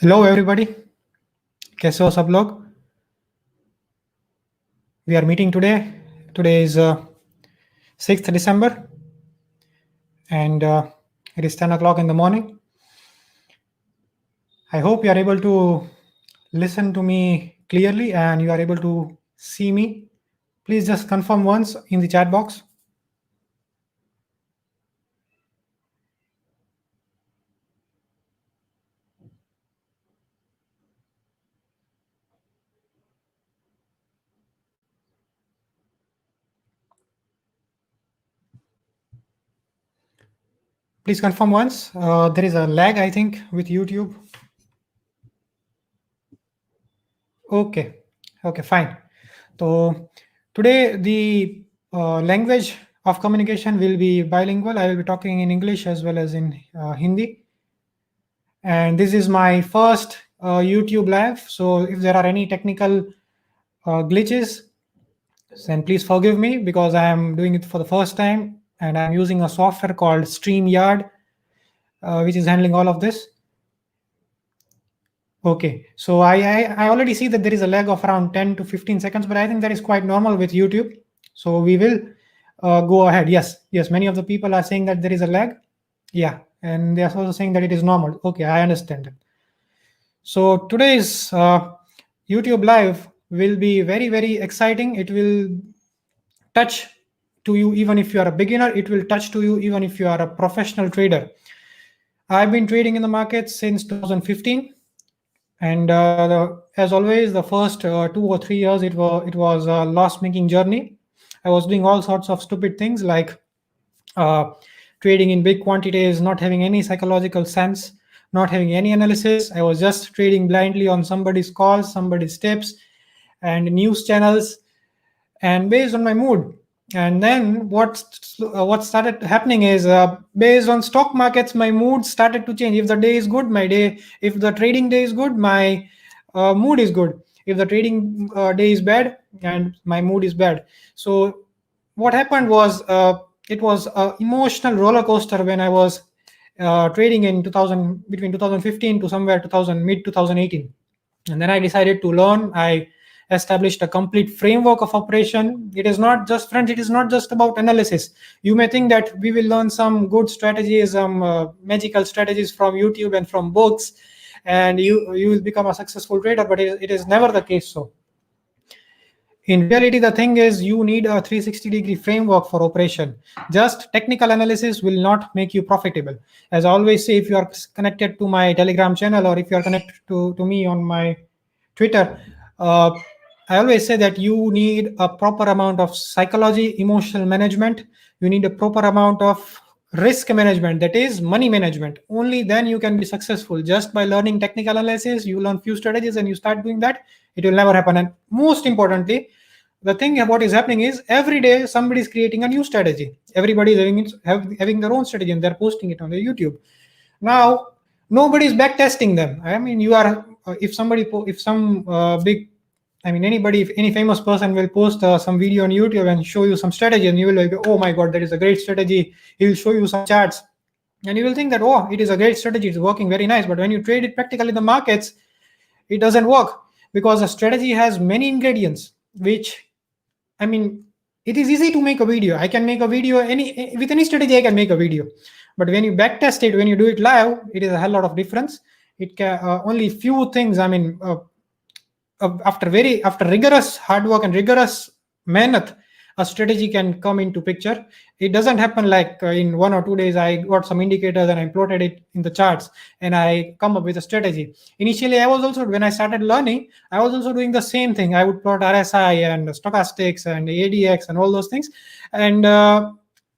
Hello everybody, कैसे हो सब लोग? We are meeting today. Today is 6th December and it is 10 o'clock in the morning. I hope you are able to listen to me clearly and you are able to see me. Please just confirm once in the chat box. Please confirm once. There is a lag, I think, with YouTube. Okay, fine. So today the language of communication will be bilingual. I will be talking in English as well as in Hindi. And this is my first YouTube live. So if there are any technical glitches, then please forgive me because I am doing it for the first time and I'm using a software called StreamYard, which is handling all of this. Okay, so I already see that there is a lag of around 10 to 15 seconds, but I think that is quite normal with YouTube. So we will go ahead. Yes, many of the people are saying that there is a lag. Yeah, and they are also saying that it is normal. Okay, I understand it. So today's YouTube live will be very, very exciting. It will touch to you even if you are a beginner. It will touch to you even if you are a professional trader. I've been trading in the market since 2015. And as always, the first 2 or 3 years, it was a loss-making journey. I was doing all sorts of stupid things like trading in big quantities, not having any psychological sense, not having any analysis. I was just trading blindly on somebody's calls, somebody's tips, and news channels, and based on my mood. And then what started happening is based on stock markets, my mood started to change. If the day is good, if the trading day is good, my mood is good. If the trading day is bad, and my mood is bad. So what happened was it was an emotional roller coaster when I was trading in between 2015 to somewhere mid 2018. And then I decided to learn. I established a complete framework of operation. It is not just, friends, it is not just about analysis. You may think that we will learn some good strategies, some magical strategies from YouTube and from books, and you will become a successful trader, but it is never the case. So in reality, the thing is you need a 360-degree framework for operation. Just technical analysis will not make you profitable. As I always say, if you are connected to my Telegram channel or if you are connected to me on my Twitter, I always say that you need a proper amount of psychology, emotional management. You need a proper amount of risk management, that is money management. Only then you can be successful. Just by learning technical analysis, you learn few strategies and you start doing that, it will never happen. And most importantly, the thing what is happening is every day somebody is creating a new strategy. Everybody is having their own strategy and they're posting it on the YouTube. Now nobody is back testing them. I mean, you are if some big, I mean, anybody, if any famous person will post some video on YouTube and show you some strategy, and you will like, oh my god, that is a great strategy. He will show you some charts and you will think that, oh, it is a great strategy, it's working very nice. But when you trade it practically in the markets, it doesn't work, because a strategy has many ingredients, which, I mean, it is easy to make a video. I can make a video with any strategy. I can make a video, but when you backtest it, when you do it live, it is a hell lot of difference. It can only few things. I mean, after rigorous hard work and rigorous mehnat, a strategy can come into picture. It doesn't happen like in 1 or 2 days I got some indicators and I plotted it in the charts and I come up with a strategy. Initially, I was also, when I started learning, I was also doing the same thing. I would plot RSI and stochastics and ADX and all those things, and I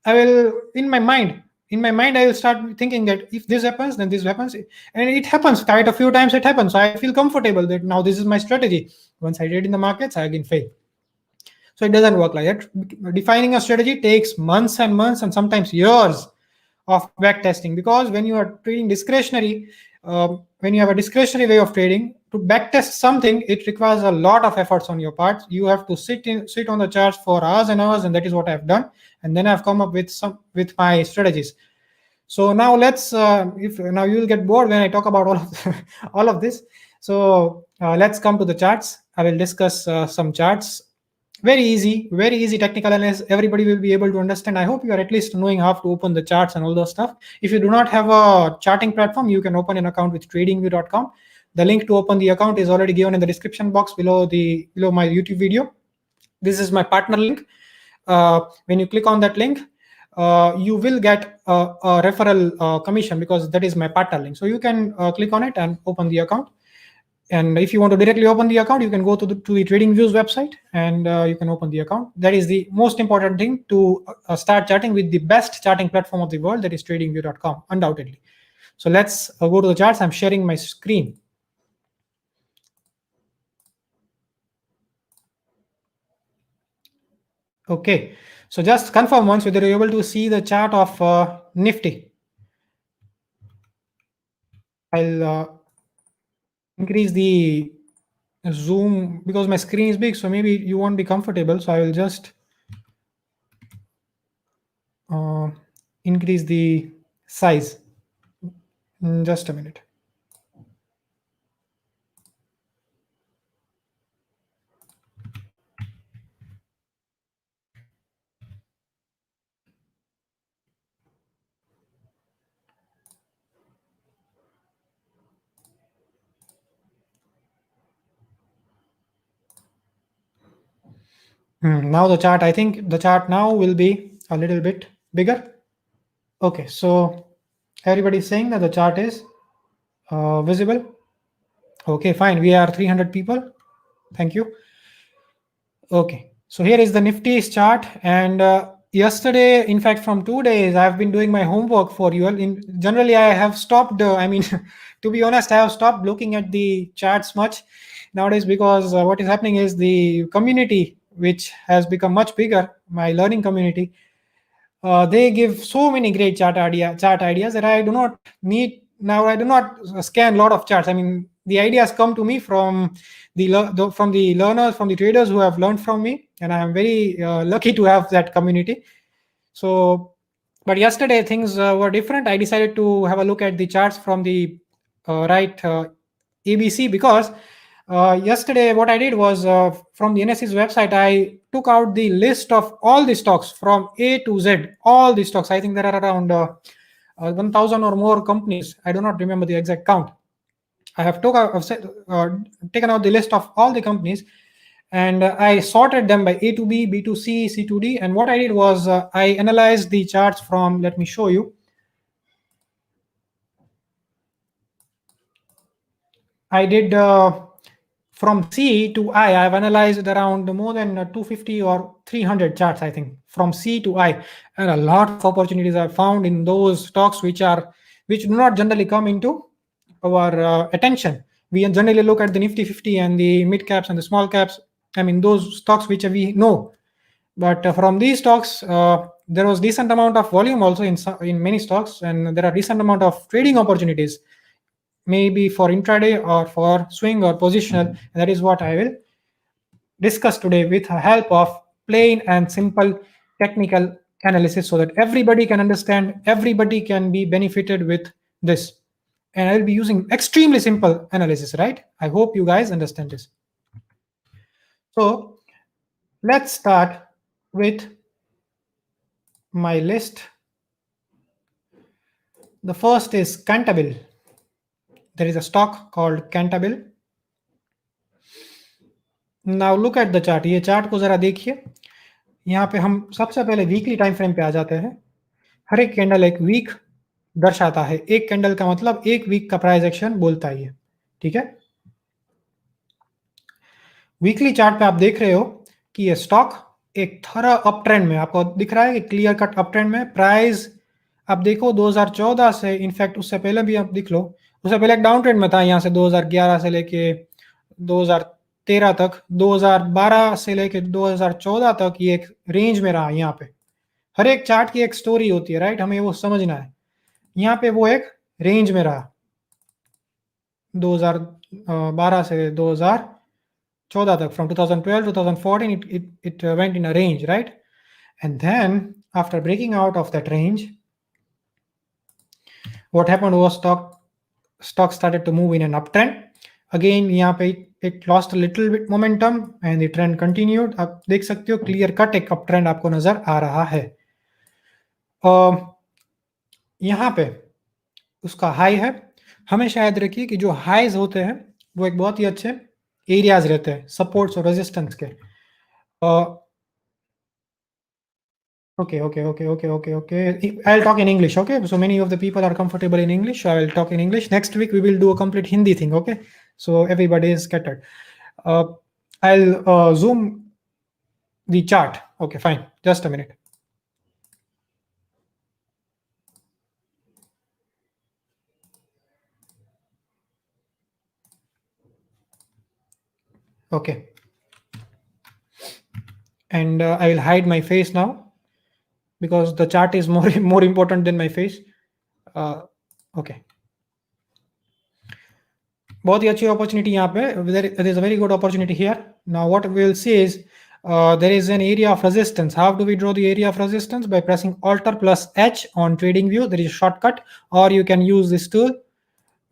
will, in my mind, I will start thinking that if this happens, then this happens. And it happens quite a few times. It happens. So I feel comfortable that now this is my strategy. Once I did in the markets, I again fail. So it doesn't work like that. Defining a strategy takes months and months and sometimes years of back testing, because when you are trading discretionary, when you have a discretionary way of trading, to back test something, it requires a lot of efforts on your part. You have to sit on the charts for hours and hours, and that is what I've done. And then I've come up with my strategies. So now let's, if now you will get bored when I talk about all of all of this. So let's come to the charts. I will discuss some charts. Very easy technical analysis. Everybody will be able to understand. I hope you are at least knowing how to open the charts and all those stuff. If you do not have a charting platform, you can open an account with tradingview.com. The link to open the account is already given in the description box below my YouTube video. This is my partner link. When you click on that link, you will get a referral commission, because that is my partner link. So you can click on it and open the account. And if you want to directly open the account, you can go to the TradingView's website and you can open the account. That is the most important thing to start charting with the best charting platform of the world, that is tradingview.com, undoubtedly. So let's go to the charts. I'm sharing my screen. Okay, so just confirm once whether you're able to see the chart of Nifty. I'll increase the zoom because my screen is big, so maybe you won't be comfortable. So I will just increase the size. Just a minute. Now the chart, I think the chart now will be a little bit bigger. Okay, so everybody's saying that the chart is visible. Okay, fine. We are 300 people. Thank you. Okay, so here is the Nifty's chart. And yesterday, in fact, from 2 days, I've been doing my homework for you. Generally, I have stopped. I mean, to be honest, I have stopped looking at the charts much nowadays, because what is happening is the community, which has become much bigger, my learning community, they give so many great chart ideas that I do not need now. I do not scan a lot of charts. I mean, the ideas come to me from the learners, from the traders who have learned from me, and I am very lucky to have that community. So, but yesterday things were different. I decided to have a look at the charts from the ABC, because yesterday what I did was, from the NSE's website, I took out the list of all the stocks from A to Z, all the stocks. I think there are around 1,000 or more companies. I do not remember the exact count. I have taken out the list of all the companies, and I sorted them by A to B, B to C, C to D. And what I did was, I analyzed the charts from, let me show you. I did from C to I. I've analyzed around more than 250 or 300 charts, I think, from C to I, and a lot of opportunities I found in those stocks which do not generally come into our attention. We generally look at the Nifty 50 and the mid caps and the small caps. I mean, those stocks which we know. But from these stocks, there was decent amount of volume also in many stocks, and there are decent amount of trading opportunities, maybe for intraday or for swing or positional. And that is what I will discuss today with the help of plain and simple technical analysis, so that everybody can understand, everybody can be benefited with this. And I will be using extremely simple analysis, right? I hope you guys understand this. So let's start with my list. The first is Cantabil. There is a stock called Cantabil. Now look at the chart. ये chart को जरा देखिए. यहाँ पे हम सबसे पहले weekly time frame पे आ जाते हैं. हर एक कैंडल एक वीक दर्शाता है. एक कैंडल का मतलब एक वीक का प्राइस एक्शन बोलता ही है. ठीक है. वीकली चार्ट पे आप देख रहे हो कि ये स्टॉक एक थरा अप ट्रेंड में, आपको दिख रहा है कि क्लियर कट अप ट्रेंड में. प्राइस आप देखो 2014 से, इनफैक्ट उससे पहले भी आप देख लो, उससे पहले एक डाउन ट्रेंड में था. यहाँ से 2011 से लेके 2013 तक, 2012 से लेके 2014 तक ये एक रेंज में रहा. यहाँ पे हर एक चार्ट की एक स्टोरी होती है, राइट? हमें वो समझना है. यहाँ पे वो एक रेंज में रहा 2012 से 2014 तक. From 2012 to 2014 it went in a range, right? And then after breaking out of that range, what happened was stock started to move in an uptrend. Again यहाँ पे it lost a little bit momentum and the trend continued. आप देख सकते हो clear cut एक up trend आपको नजर आ रहा है. यहाँ पे उसका हाई है. हमेशा याद रखिए कि जो हाईज होते हैं वो एक बहुत ही अच्छे एरियाज रहते हैं सपोर्ट्स और रेजिस्टेंस के. Okay. I'll talk in English, okay? So many of the people are comfortable in English, so I will talk in English. Next week, we will do a complete Hindi thing, okay? So everybody is scattered. I'll zoom the chart. Okay, fine. Just a minute. Okay. And I will hide my face now because the chart is more important than my face. Okay. बहुत ही अच्छी opportunity यहाँ पे. There is a very good opportunity here. Now what we will see is there is an area of resistance. How do we draw the area of resistance? By pressing Alt plus H on TradingView. There is a shortcut, or you can use this tool,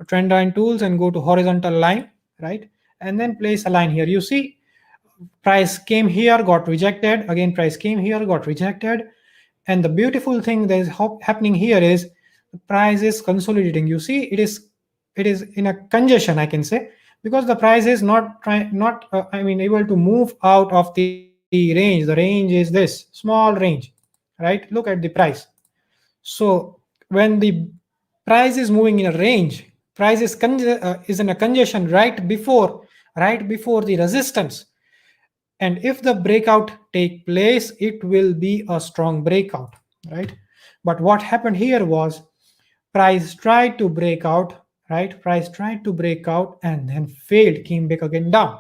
trend line tools, and go to horizontal line, right? And then place a line here. You see, price came here, got rejected. Again, price came here, got rejected. And the beautiful thing that is happening here is the price is consolidating. You see, it is in a congestion, I can say, because the price is not able to move out of the range. The range is this small range, right? Look at the price. So when the price is moving in a range, price is in a congestion right before the resistance. And if the breakout take place, it will be a strong breakout, right? But what happened here was price tried to break out, right? Price tried to break out and then failed, came back again down.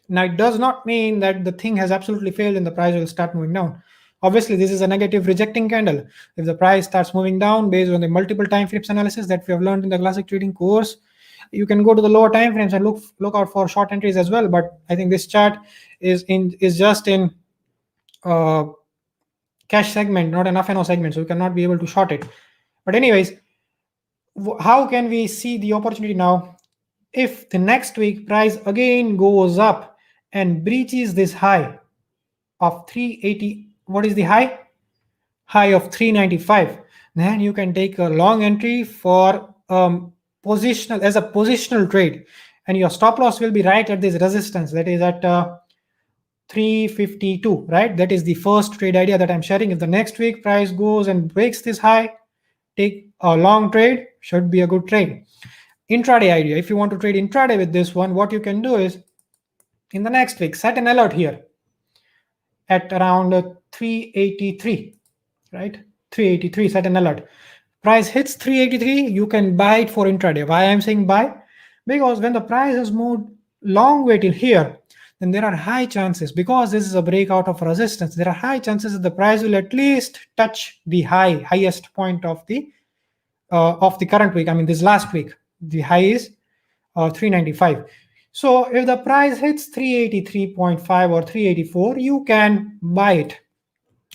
Now it does not mean that the thing has absolutely failed and the price will start moving down. Obviously, this is a negative rejecting candle. If the price starts moving down based on the multiple time frames analysis that we have learned in the classic trading course, you can go to the lower time frames and look out for short entries as well. But I think this chart is just in cash segment, not an FNO segment, so you cannot be able to short it. But anyways, how can we see the opportunity now? If the next week price again goes up and breaches this high of 380, what is the high? High of 395. Then you can take a long entry for positional trade, and your stop loss will be right at this resistance, that is at 352, right? That is the first trade idea that I'm sharing. If the next week price goes and breaks this high, take a long trade, should be a good trade. Intraday idea, if you want to trade intraday with this one, what you can do is in the next week set an alert here at around 383, right? 383, set an alert. Price hits 383, you can buy it for intraday. Why I'm saying buy? Because when the price has moved long way till here, then there are high chances, because this is a breakout of resistance, there are high chances that the price will at least touch the highest point of the current week. I mean, this last week, the high is 395. So if the price hits 383.5 or 384, you can buy it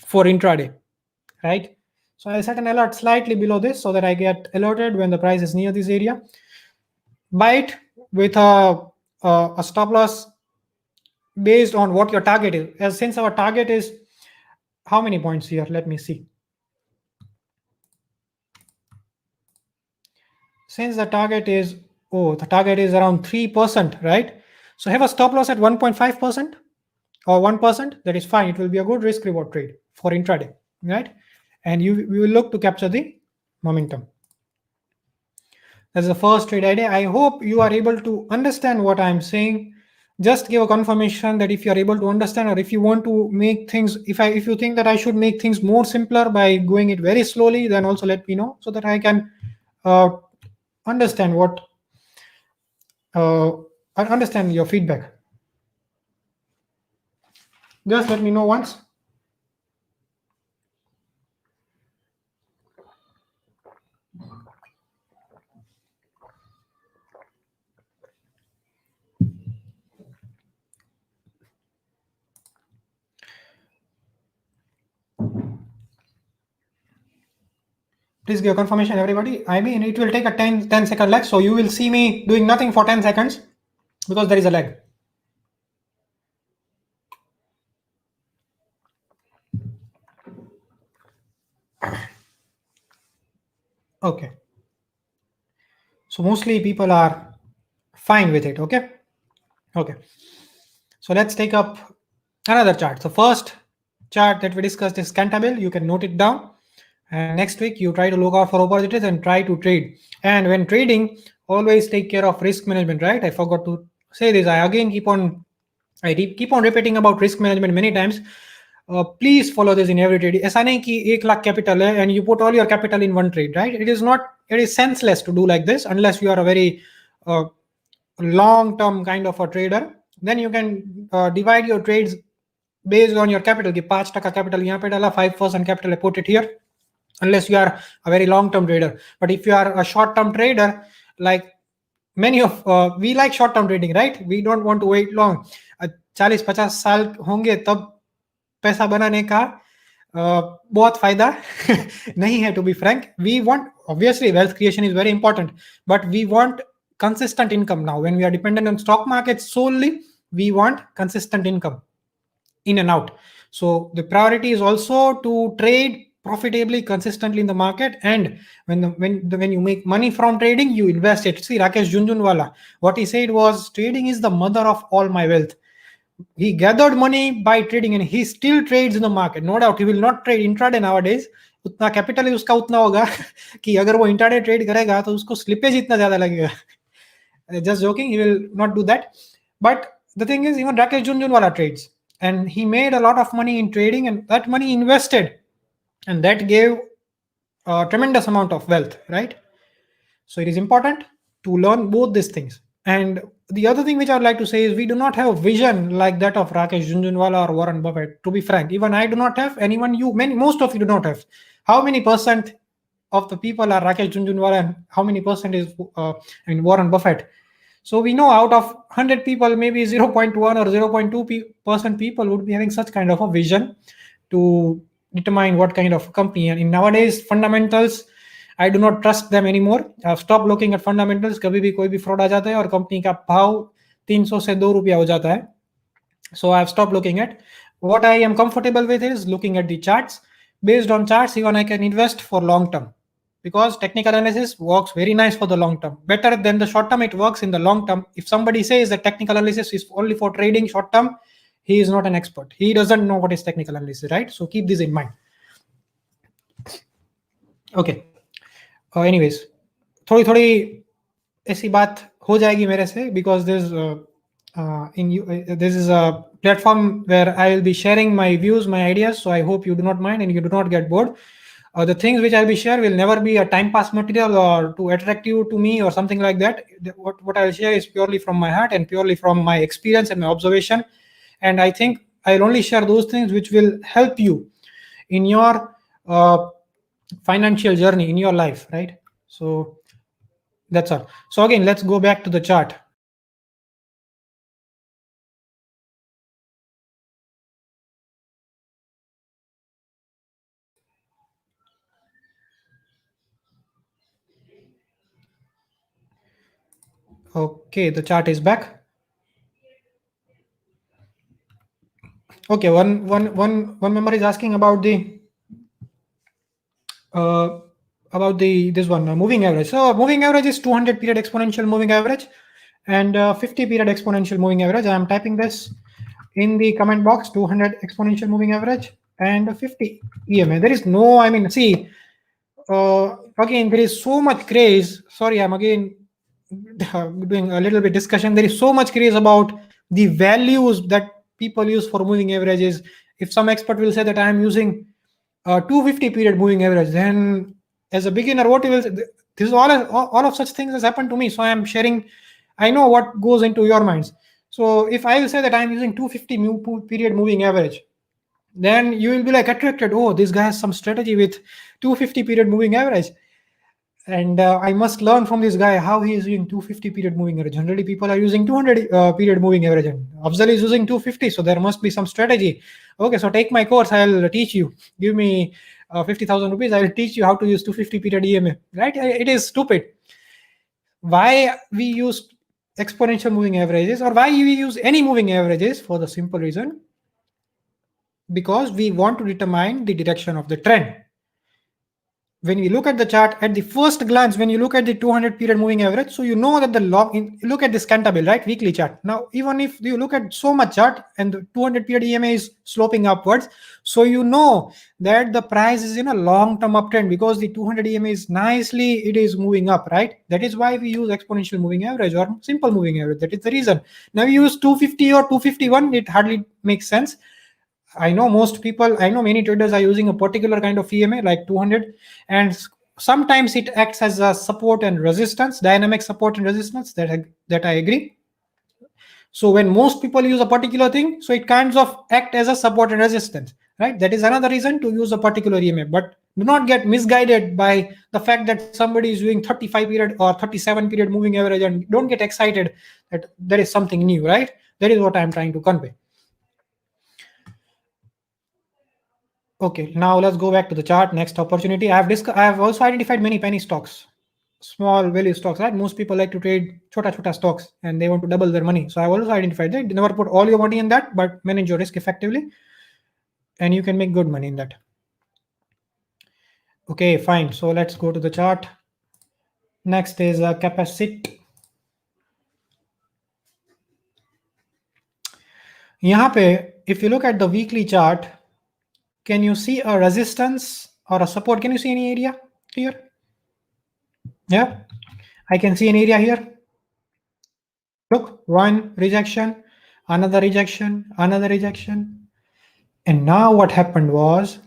for intraday, right? So I set an alert slightly below this so that I get alerted when the price is near this area. Buy it with a stop loss based on what your target is. As since our target is how many points here? Let me see. Since the target is around 3%, right? So have a stop loss at 1.5% or 1%. That is fine. It will be a good risk reward trade for intraday, right? And we will look to capture the momentum. That's the first trade idea. I hope you are able to understand what I'm saying. Just give a confirmation that if you are able to understand, or if you want to make things, if you think that I should make things more simpler by going it very slowly, then also let me know so that I can understand understand your feedback. Just let me know once. Please give confirmation, everybody. I mean, it will take a 10 second lag. So you will see me doing nothing for 10 seconds because there is a lag. Okay. So mostly people are fine with it. Okay. Okay. So let's take up another chart. The first chart that we discussed is Cantabile. You can note it down. And next week, you try to look out for opportunities and try to trade. And when trading, always take care of risk management, right? I forgot to say this. I again keep on repeating about risk management many times. Please follow this in every trade. ऐसा नहीं कि 1 lakh capital है and you put all your capital in one trade, right? It is senseless to do like this unless you are a very long-term kind of a trader. Then you can divide your trades based on your capital. कि 5% capital यहाँ पे डाला, 5% capital, I put it here. Unless you are a very long-term trader. But if you are a short-term trader, like many of we like short-term trading, right? We don't want to wait long. 40-50 साल होंगे तब पैसा बनाने का बहुत फायदा नहीं है, to be frank. We want, obviously wealth creation is very important, but we want consistent income now. When we are dependent on stock market solely, we want consistent income in and out. So the priority is also to trade profitably, consistently in the market. And when you make money from trading, you invest it. See, Rakesh Junjunwala, what he said was, trading is the mother of all my wealth. He gathered money by trading and he still trades in the market. No doubt he will not trade intraday nowadays. उतना capital ही उसका उतना होगा कि अगर वो intraday trade करेगा तो उसको स्लिपेज इतना ज्यादा लगेगा. Just joking, he will not do that. But the thing is, even Rakesh Junjunwala trades, and he made a lot of money in trading, and that money invested, and that gave a tremendous amount of wealth, right? So it is important to learn both these things. And the other thing which I would like to say is, we do not have a vision like that of Rakesh Junjunwala or Warren Buffett. To be frank, even I do not have. Anyone, most of you do not have. How many percent of the people are Rakesh Junjunwala, and how many percent is Warren Buffett? So we know out of 100 people, maybe 0.1 or 0.2% people would be having such kind of a vision to determine what kind of company. And in nowadays, fundamentals, I do not trust them anymore. I've stopped looking at fundamentals. कभी भी कोई भी fraud आ जाता है और company का भाव 300 से 2 रुपया हो जाता है. So I've stopped looking at. What I am comfortable with is looking at the charts. Based on charts, even I can invest for long term, because technical analysis works very nice for the long term. Better than the short term, it works in the long term. If somebody says that technical analysis is only for trading short term, he is not an expert. He doesn't know what is technical analysis, right? So keep this in mind. Okay. Anyways, थोड़ी थोड़ी ऐसी बात हो जाएगी मेरे से, because this is a platform where I will be sharing my views, my ideas. So I hope you do not mind and you do not get bored. The things which I'll be share will never be a time pass material or to attract you to me or something like that. What I'll share is purely from my heart and purely from my experience and my observation. And I think I'll only share those things which will help you in your financial journey in your life, right? So that's all. So again, let's go back to the chart. Okay, the chart is back. Okay, one member is asking about the this one moving average. So moving average is 200 period exponential moving average and 50 period exponential moving average. I am typing this in the comment box: 200 exponential moving average and 50 EMA. There is no, I mean, see, again, there is so much craze. Sorry, I'm again doing a little bit discussion. There is so much craze about the values that people use for moving averages. If some expert will say that I am using 250 period moving average, then as a beginner, what you will say, this is all of such things has happened to me. So I am sharing. I know what goes into your minds. So if I will say that I am using 250 period moving average, then you will be like attracted. Oh, this guy has some strategy with 250 period moving average. And I must learn from this guy how he is using 250 period moving average. Generally, people are using 200 period moving average, and Afzal is using 250. So there must be some strategy. Okay, so take my course. I'll teach you. Give me 50,000 rupees, I will teach you how to use 250 period EMA, right? It is stupid. Why we use exponential moving averages, or why we use any moving averages? For the simple reason, because we want to determine the direction of the trend. When we look at the chart at the first glance, when you look at the 200 period moving average, so you know that the look at this Cantabile, right, weekly chart. Now, even if you look at so much chart and the 200 period EMA is sloping upwards, so you know that the price is in a long-term uptrend because the 200 EMA is nicely, it is moving up, right? That is why we use exponential moving average or simple moving average. That is the reason. Now we use 250 or 251, it hardly makes sense. I know many traders are using a particular kind of EMA like 200, and sometimes it acts as a support and resistance, dynamic support and resistance. That I agree. So when most people use a particular thing, so it kinds of act as a support and resistance, right? That is another reason to use a particular EMA. But do not get misguided by the fact that somebody is doing 35 period or 37 period moving average, and don't get excited that there is something new, right? That is what I'm trying to convey. Okay, now let's go back to the chart. Next opportunity. I have also identified many penny stocks, small value stocks, right? Most people like to trade chota stocks and they want to double their money. So I also identified that. Never put all your money in that, but manage your risk effectively, and you can make good money in that. Okay, fine. So let's go to the chart. Next is a Capacit. यहाँ पे, if you look at the weekly chart, can you see a resistance or a support? Can you see any area here? Yeah, I can see an area here. Look, one rejection, another rejection, another rejection. And now what happened was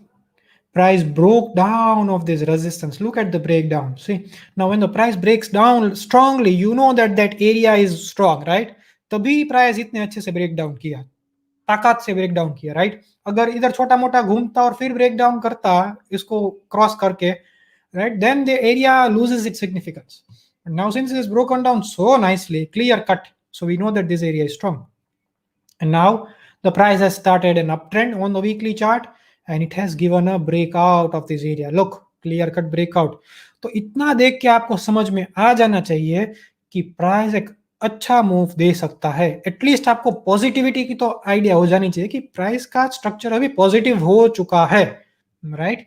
price broke down of this resistance. Look at the breakdown. See, now when the price breaks down strongly, you know that that area is strong, right? तभी price इतने अच्छे से break down किया, ताकत से break down किया, right? अगर इधर छोटा मोटा घूमता और फिर break down करता इसको cross करके, right? Then the area loses its significance. And now since it is broken down so nicely, clear cut, so we know that this area is strong. And now the price has started an uptrend on the weekly chart, and it has given a breakout of this area. Look, clear cut breakout. तो इतना देख के आपको समझ में आ जाना चाहिए कि प्राइस एक अच्छा मूव दे सकता है. एटलीस्ट आपको पॉजिटिविटी की तो आइडिया हो जानी चाहिए कि प्राइस का स्ट्रक्चर अभी पॉजिटिव हो चुका है, राइट?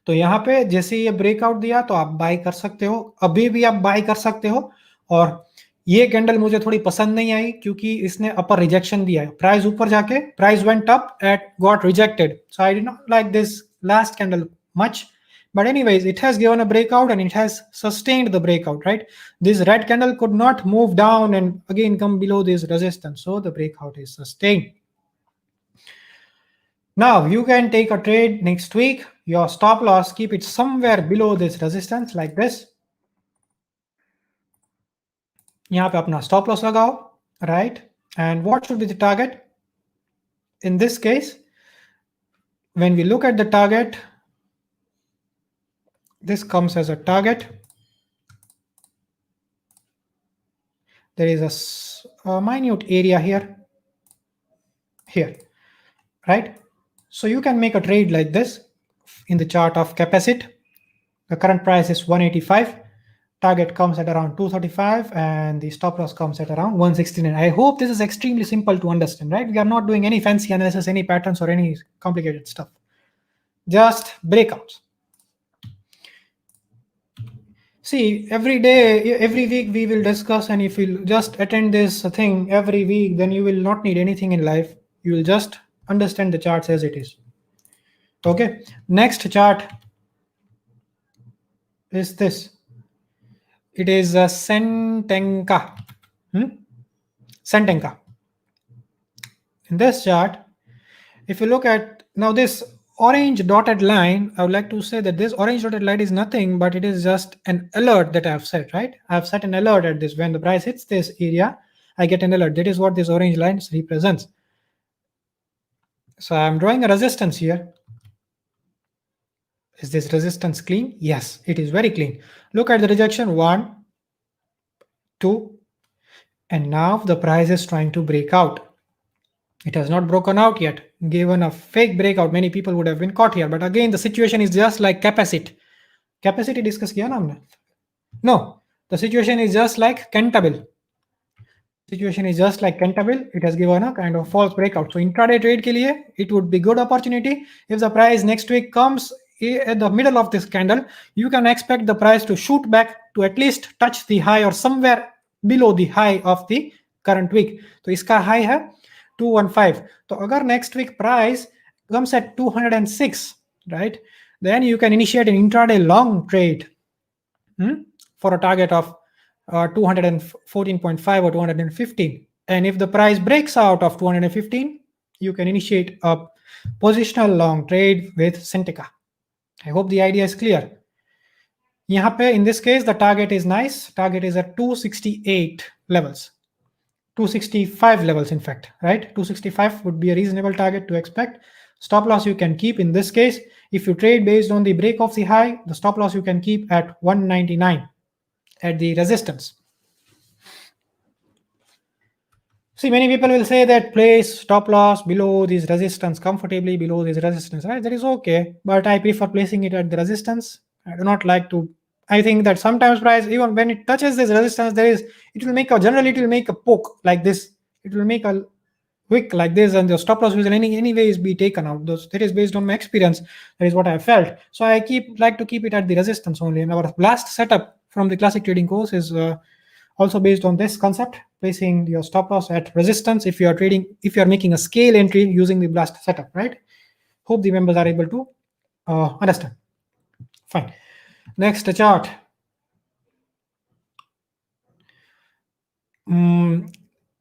तो यहाँ पे जैसे ये ब्रेकआउट दिया तो आप बाय कर सकते हो, अभी भी आप बाय कर सकते हो. और ये कैंडल मुझे थोड़ी पसंद नहीं आई क्योंकि इसने अपर रिजेक्शन दिया है. प्राइस ऊपर जाके price went up at got rejected, so I did not like this last candle much. But anyways, it has given a breakout and it has sustained the breakout, right? This red candle could not move down and again come below this resistance, so the breakout is sustained. Now you can take a trade next week. Your stop loss, keep it somewhere below this resistance like this. यहाँ पे अपना stop loss लगाओ, right? And what should be the target? In this case, when we look at the target, this comes as a target. There is a minute area here, right? So you can make a trade like this in the chart of Capacit. The current price is 185. Target comes at around 235 and the stop loss comes at around 169. I hope this is extremely simple to understand, right? We are not doing any fancy analysis, any patterns or any complicated stuff. Just breakouts. See, every day, every week we will discuss, and if you just attend this thing every week, then you will not need anything in life. You will just understand the charts as it is. Okay, next chart is this. It is a Sentenka. Sentenka. In this chart, if you look at now this orange dotted line, I would like to say that this orange dotted line is nothing but it is just an alert that I have set, right? I have set an alert at this. When the price hits this area, I get an alert. That is what this orange line represents. So I'm drawing a resistance here. Is this resistance clean? Yes, it is very clean. Look at the rejection, 1, 2, and now the price is trying to break out. It has not broken out yet. Given a fake breakout, many people would have been caught here. But again, the situation is just like capacity. Capacity discuss किया ना हमने? No, the situation is just like Cantabile. Situation is just like Cantabile. It has given a kind of false breakout. So intraday trade के लिए, it would be good opportunity. If the price next week comes at the middle of this candle, you can expect the price to shoot back to at least touch the high or somewhere below the high of the current week. तो इसका high है 215. तो अगर next week price comes at 206, right? Then you can initiate an intraday long trade for a target of 214.5 or 215. And if the price breaks out of 215, you can initiate a positional long trade with Centeca. I hope the idea is clear. यहाँ पे in this case the target is nice. Target is at 268 levels. 265 levels in fact, right? 265 would be a reasonable target to expect. Stop loss you can keep in this case. If you trade based on the break of the high, the stop loss you can keep at 199 at the resistance. See, many people will say that place stop loss below this resistance, comfortably below this resistance, right? That is okay, but I prefer placing it at the resistance. I do not like to. I think that sometimes price, even when it touches this resistance, it will make a poke like this. It will make a wick like this, and the stop loss will anyways be taken out. That is based on my experience. That is what I felt. So I like to keep it at the resistance only. And our last setup from the classic trading course is also based on this concept, placing your stop loss at resistance if you are making a scale entry using the blast setup, right? Hope the members are able to understand. Fine. Next chart.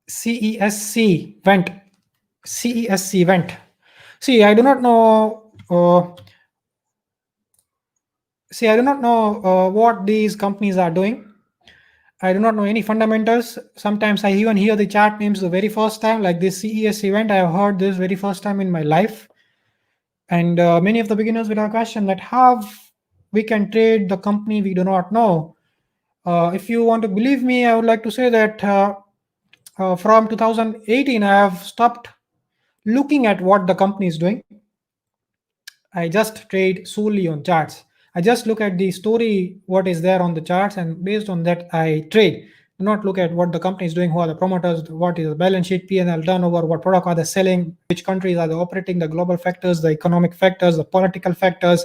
CESC went. CESC went. See, I do not know. I do not know what these companies are doing. I do not know any fundamentals. Sometimes I even hear the chart names the very first time, like this CES event. I have heard this very first time in my life. And many of the beginners will have a question that how we can trade the company we do not know. If you want to believe me, I would like to say that from 2018, I have stopped looking at what the company is doing. I just trade solely on charts. I just look at the story, what is there on the charts, and based on that, I trade. Do not look at what the company is doing, who are the promoters, what is the balance sheet, P&L turnover, what product are they selling, which countries are they operating, the global factors, the economic factors, the political factors.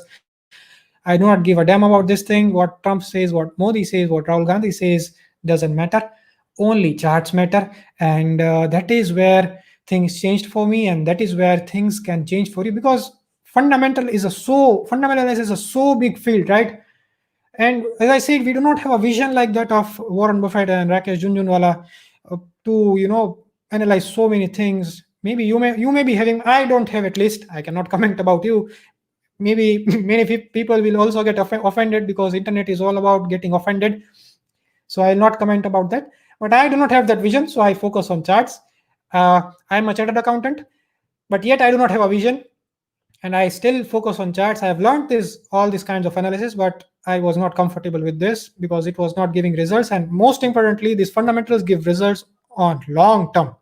I do not give a damn about this thing. What Trump says, what Modi says, what Rahul Gandhi says doesn't matter. Only charts matter. And that is where things changed for me, and that is where things can change for you, because fundamental analysis is a so big field, right? And as I said, we do not have a vision like that of Warren Buffett and Rakesh Junjunwala to analyze so many things. Maybe you may be having. I don't have, at least. I cannot comment about you. Maybe many people will also get offended, because internet is all about getting offended. So I'll not comment about that. But I do not have that vision, so I focus on charts. I'm a chartered accountant, but yet I do not have a vision, and I still focus on charts. I have learned all these kinds of analysis, but I was not comfortable with this because it was not giving results. And most importantly, these fundamentals give results on long term.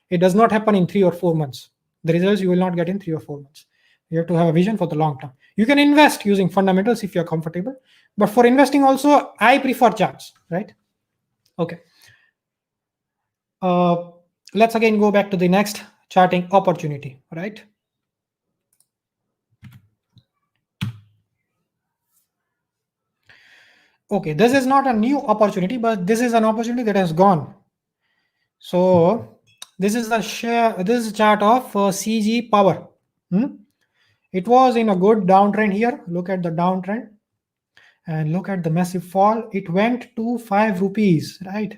It does not happen in 3 or 4 months. The results you will not get in 3 or 4 months. You have to have a vision for the long term. You can invest using fundamentals if you're comfortable, but for investing also, I prefer charts, right? Okay. Let's again go back to the next charting opportunity, right? Okay, this is not a new opportunity, but this is an opportunity that has gone. So this is the share. This is a chart of CG Power. It was in a good downtrend here. Look at the downtrend and look at the massive fall. It went to 5 rupees, right?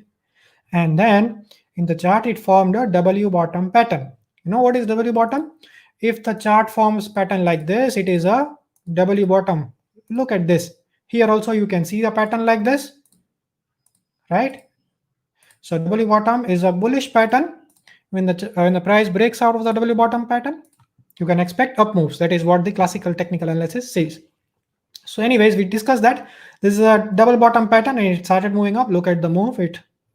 And then in the chart, it formed a W bottom pattern. You know what is W bottom? If the chart forms pattern like this, it is a W bottom. Look at this. Here also you can see the pattern like this, right? So W bottom is a bullish pattern. When the price breaks out of the W bottom pattern, you can expect up moves. That is what the classical technical analysis says. So anyways, we discussed that this is a double bottom pattern and it started moving up. Look at the move.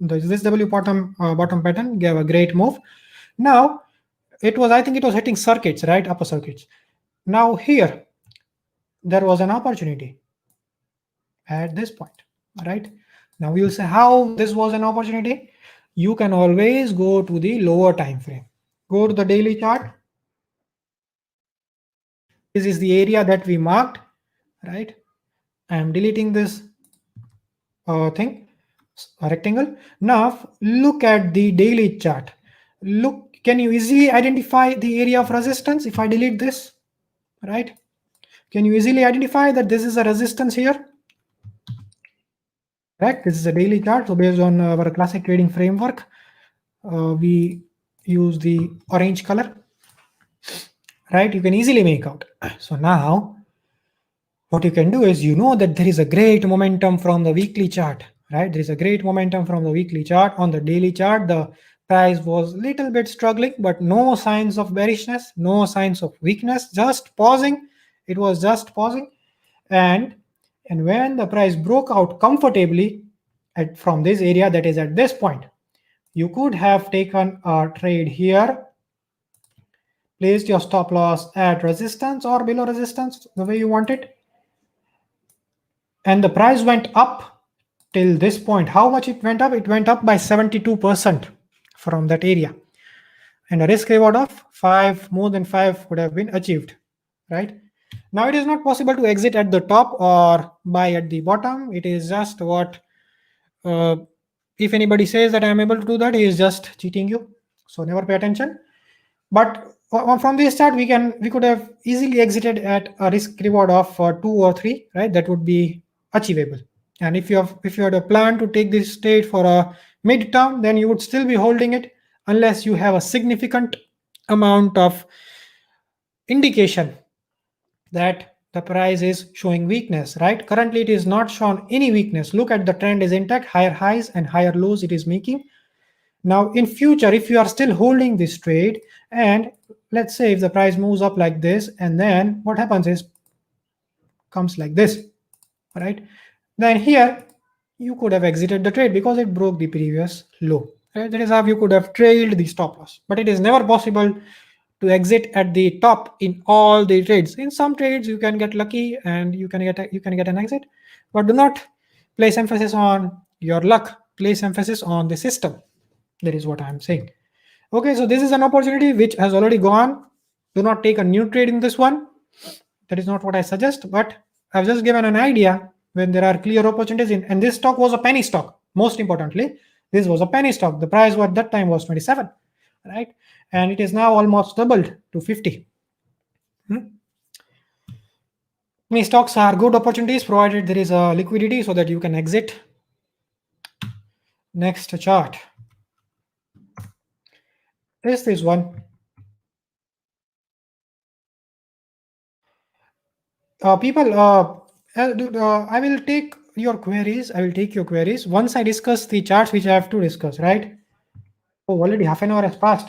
This W bottom pattern gave a great move. Now I think it was hitting circuits, right? Upper circuits. Now here, there was an opportunity at this point, right? Now you'll say how this was an opportunity. You can always go to the lower time frame. Go to the daily chart. This is the area that we marked, right? I am deleting this thing, rectangle. Now look at the daily chart. Look, can you easily identify the area of resistance if I delete this, right? Can you easily identify that this is a resistance here? Correct. This is a daily chart. So based on our classic trading framework, we use the orange color, right? You can easily make out. So now what you can do is, you know that there is a great momentum from the weekly chart, right? There is a great momentum from the weekly chart. On the daily chart, the price was little bit struggling, but no signs of bearishness, no signs of weakness, just pausing. It was just pausing. And when the price broke out comfortably from this area, that is at this point, you could have taken a trade here, placed your stop loss at resistance or below resistance, the way you want it. And the price went up till this point. How much it went up? It went up by 72% from that area. And a risk reward of 5, more than 5 would have been achieved, right? Now it is not possible to exit at the top or buy at the bottom. It is just what, if anybody says that I am able to do that, he is just cheating you. So never pay attention. But from this chart, we could have easily exited at a risk reward of 2 or 3, right? That would be achievable. And if you had a plan to take this trade for a mid-term, then you would still be holding it unless you have a significant amount of indication that the price is showing weakness, right? Currently, it is not shown any weakness. Look at the trend is intact, higher highs and higher lows it is making. Now, in future, if you are still holding this trade, and let's say if the price moves up like this, and then what happens is comes like this, right? Then here you could have exited the trade because it broke the previous low. Right? That is how you could have trailed the stop loss. But it is never possible to exit at the top in all the trades. In some trades, you can get lucky and you can get an exit, but do not place emphasis on your luck. Place emphasis on the system. That is what I'm saying. Okay, so this is an opportunity which has already gone. Do not take a new trade in this one. That is not what I suggest, but I've just given an idea when there are clear opportunities in, and this stock was a penny stock. Most importantly, this was a penny stock. The price at that time was 27, right? And it is now almost doubled to 50. Many stocks are good opportunities provided there is a liquidity so that you can exit. Next chart is this one. People, I will take your queries. I will take your queries once I discuss the charts which I have to discuss, right? Oh, already half an hour has passed.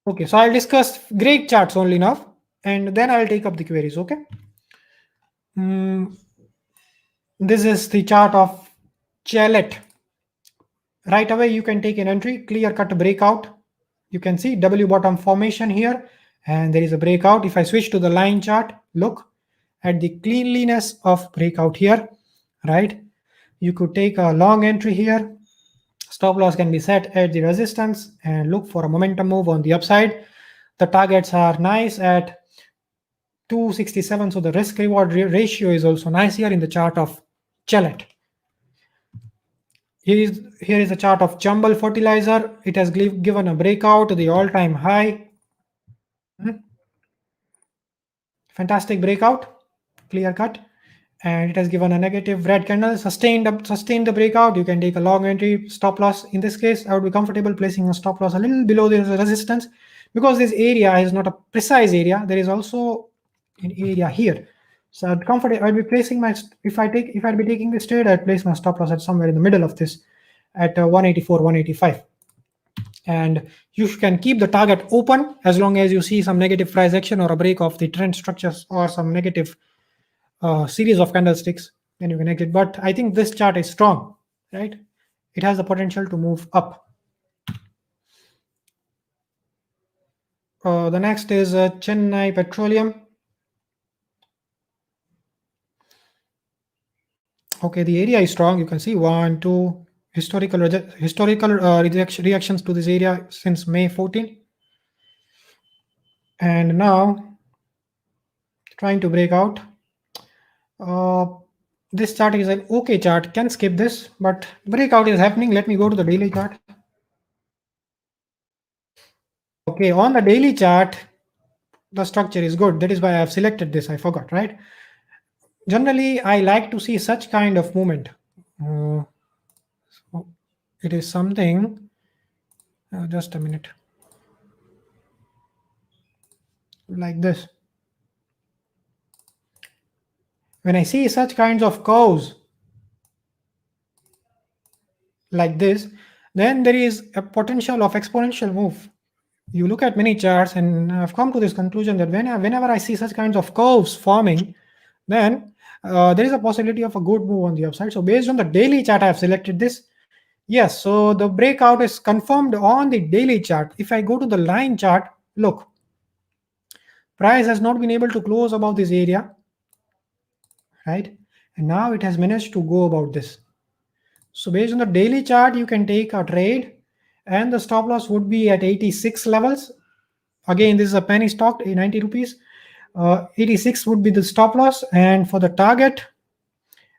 Okay, so I'll discuss great charts only now, and then I'll take up the queries, okay? This is the chart of Chalet. Right away, you can take an entry, clear-cut breakout. You can see W bottom formation here, and there is a breakout. If I switch to the line chart, look at the cleanliness of breakout here, right? You could take a long entry here. Stop loss can be set at the resistance and look for a momentum move on the upside. The targets are nice at 267, so the risk reward ratio is also nice here in the chart of Chalet. Here is a chart of Jumble Fertilizer. It has given a breakout to the all-time high. Fantastic breakout, clear cut, and it has given a negative red candle. Sustained the breakout. You can take a long entry. Stop loss in this case, I would be comfortable placing a stop loss a little below the resistance because this area is not a precise area. There is also an area here. So I'd be placing my, if I'd be taking this trade, I'd place my stop loss at somewhere in the middle of this at 184, 185. And you can keep the target open as long as you see some negative price action or a break of the trend structures or some negative series of candlesticks, then you can exit. But I think this chart is strong, right? It has the potential to move up. The next is Chennai Petroleum. Okay, the area is strong. You can see 1, 2 historical reactions to this area since May 14, and now trying to break out. This chart is an okay chart. Can skip this, but breakout is happening. Let me go to the daily chart. Okay, on the daily chart, the structure is good. That is why I have selected this. I forgot, right? Generally, I like to see such kind of movement. So it is something. Just a minute. Like this. When I see such kinds of curves like this, then there is a potential of exponential move. You look at many charts, and I've come to this conclusion that whenever I see such kinds of curves forming, then there is a possibility of a good move on the upside. So based on the daily chart, I have selected this. Yes, so the breakout is confirmed on the daily chart. If I go to the line chart, look, price has not been able to close above this area, right? And now it has managed to go about this. So based on the daily chart, you can take a trade, and the stop loss would be at 86 levels. Again, this is a penny stock, 90 rupees. 86 would be the stop loss, and for the target,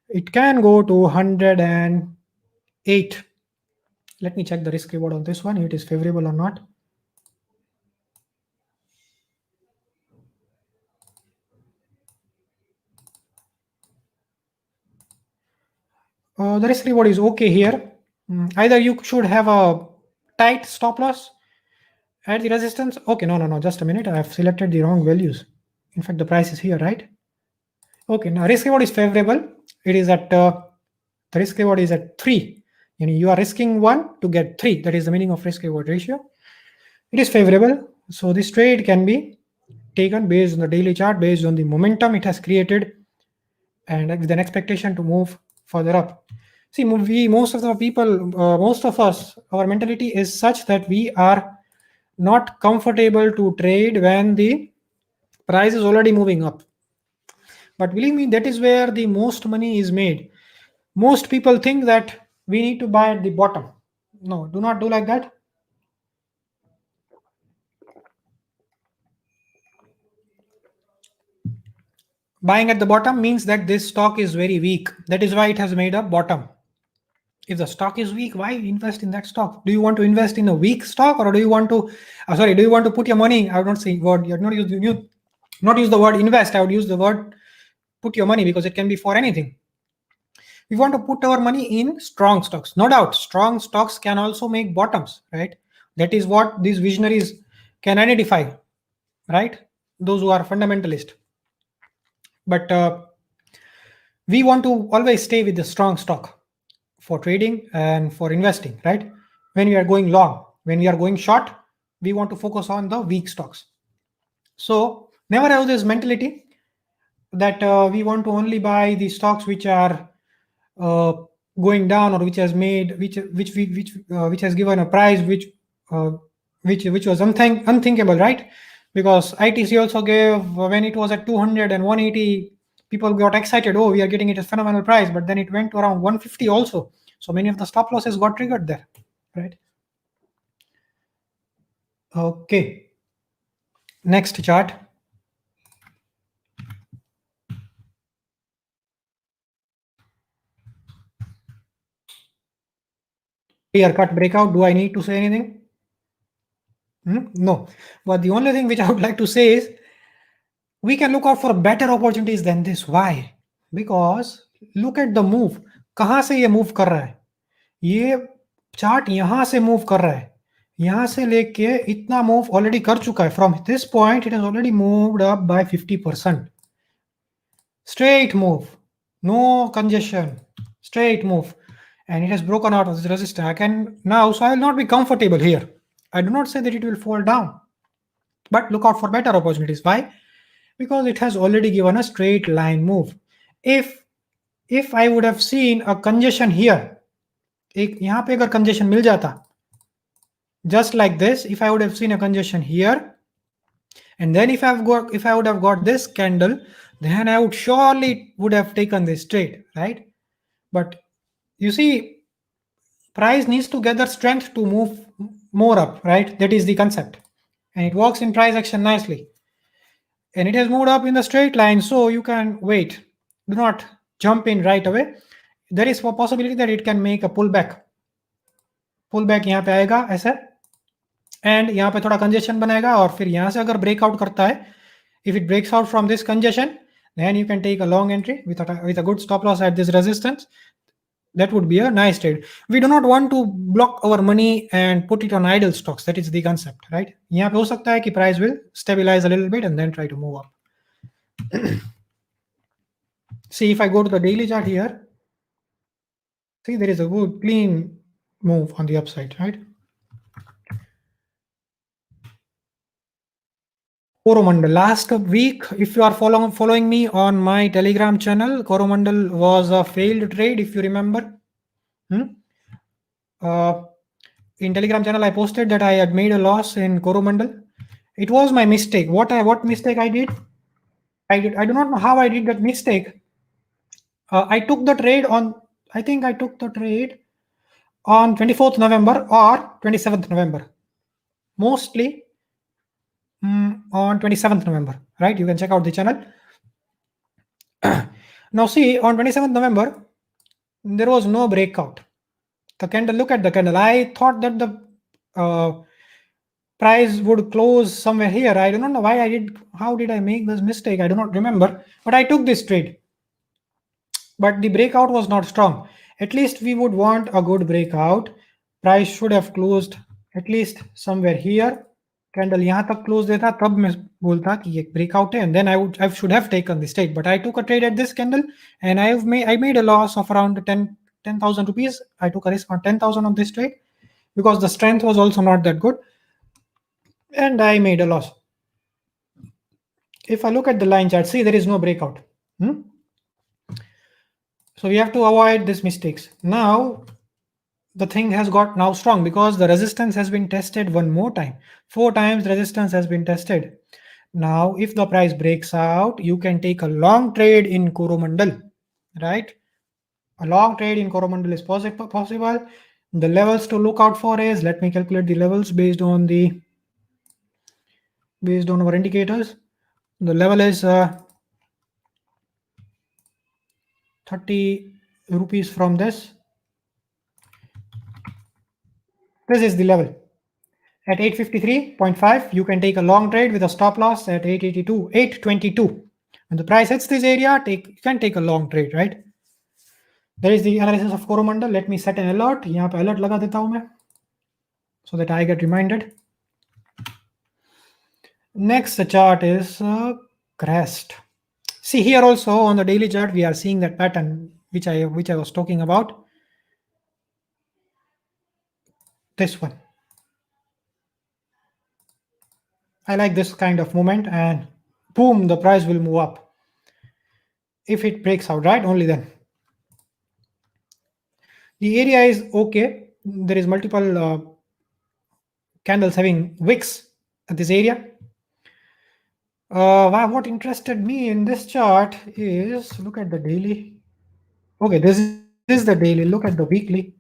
it can go to 108. Let me check the risk reward on this one, if it is favorable or not. The risk reward is okay here. Either you should have a tight stop loss at the resistance. Okay, no, just a minute. I have selected the wrong values. In fact, the price is here, right? Okay, now risk reward is favorable. It is at the risk reward is at 3. You are risking 1 to get 3. That is the meaning of risk reward ratio. It is favorable. So this trade can be taken based on the daily chart, based on the momentum it has created, and with an expectation to move further up. See, most of us, our mentality is such that we are not comfortable to trade when the price is already moving up. But believe me, that is where the most money is made. Most people think that we need to buy at the bottom. No, do not do like that. Buying at the bottom means that this stock is very weak. That is why it has made a bottom. If the stock is weak, why invest in that stock? Do you want to invest in a weak stock, or do you want to do you want to put your money? I would not say word. You have not use the word invest. I would use the word put your money, because it can be for anything. We want to put our money in strong stocks. No doubt, strong stocks can also make bottoms, right? That is what these visionaries can identify, right? Those who are fundamentalist. But we want to always stay with the strong stock for trading and for investing, right? When we are going long, when we are going short, we want to focus on the weak stocks. So never have this mentality that we want to only buy the stocks which are going down, or which has given a price which was unthinkable, right? Because ITC also gave, when it was at 200 and 180, people got excited. Oh, we are getting it at phenomenal price, but then it went to around 150 also. So many of the stop losses got triggered there, right? Okay. Next chart. Clear cut breakout. Do I need to say anything? No. But the only thing which I would like to say is, we can look out for better opportunities than this. Why? Because look at the move. कहां से ये move कर रहा है? ये chart यहां से move कर रहा है. यहां से लेके इतना मूव ऑलरेडी कर चुका है. From this point, it has already moved up by 50%. Straight move, no congestion, straight move, and it has broken out of this resistance. I can now, so I will not be comfortable here. I do not say that it will fall down, but look out for better opportunities. Why? Because it has already given a straight line move. If I would have seen a congestion here, यहाँ पे अगर congestion मिल जाता, just like this, if I would have seen a congestion here, And then if I would have got this candle, then I would surely would have taken this trade, right? But you see, price needs to gather strength to move more up, right? That is the concept. And it works in price action nicely. And it has moved up in the straight line, so you can wait. Do not jump in right away. There is a possibility that it can make a pullback. Pullback यहाँ पे आएगा ऐसे, and यहाँ पे थोड़ा congestion बनाएगा, और फिर यहाँ से अगर ब्रेकआउट करता है, if it breaks out from this congestion, then you can take a long entry with a good stop loss at this resistance. That would be a nice trade. We do not want to block our money and put it on idle stocks. That is the concept, right? यहाँ पे हो सकता है कि price will stabilize a little bit and then try to move up. See, if I go to the daily chart here, see there is a good clean move on the upside, right? Coromandel. Last week, if you are following me on my Telegram channel, Coromandel was a failed trade, if you remember. In Telegram channel, I posted that I had made a loss in Coromandel. It was my mistake. What mistake I did? I do not know how I did that mistake. I took the trade on, I think I took the trade on 24th November or 27th November. Mostly on 27th November, right? You can check out the channel. Now see, on 27th November, there was no breakout. The candle, look at the candle. I thought that the price would close somewhere here. I do not know how did I make this mistake? I do not remember, but I took this trade. But the breakout was not strong. At least we would want a good breakout. Price should have closed at least somewhere here. Candle यहाँ तक close देता, तब मैं बोलता कि ये breakout है, and then I should have taken this trade. But I took a trade at this candle, and I made a loss of around 10,000 rupees. I took a risk on 10,000 on this trade because the strength was also not that good, and I made a loss. If I look at the line chart, see there is no breakout. So we have to avoid these mistakes. Now the thing has got now strong because the resistance has been tested one more time. 4 times resistance has been tested. Now if the price breaks out, you can take a long trade in Coromandel, right? A long trade in Coromandel is possible. The levels to look out for is, let me calculate the levels based on our indicators. The level is 30 rupees from this. This is the level. At 853.5, you can take a long trade with a stop loss at 822. When the price hits this area, you can take a long trade, right? There is the analysis of Coromandel. Let me set an alert. यहाँ पे alert लगा देता हूँ मैं, so that I get reminded. Next chart is Crest. See here also on the daily chart, we are seeing that pattern which I was talking about. This one. I like this kind of movement, and boom, the price will move up. If it breaks out, right? Only then. The area is okay. There is multiple candles having wicks at this area. What interested me in this chart is, look at the daily. Okay, this is the daily. Look at the weekly.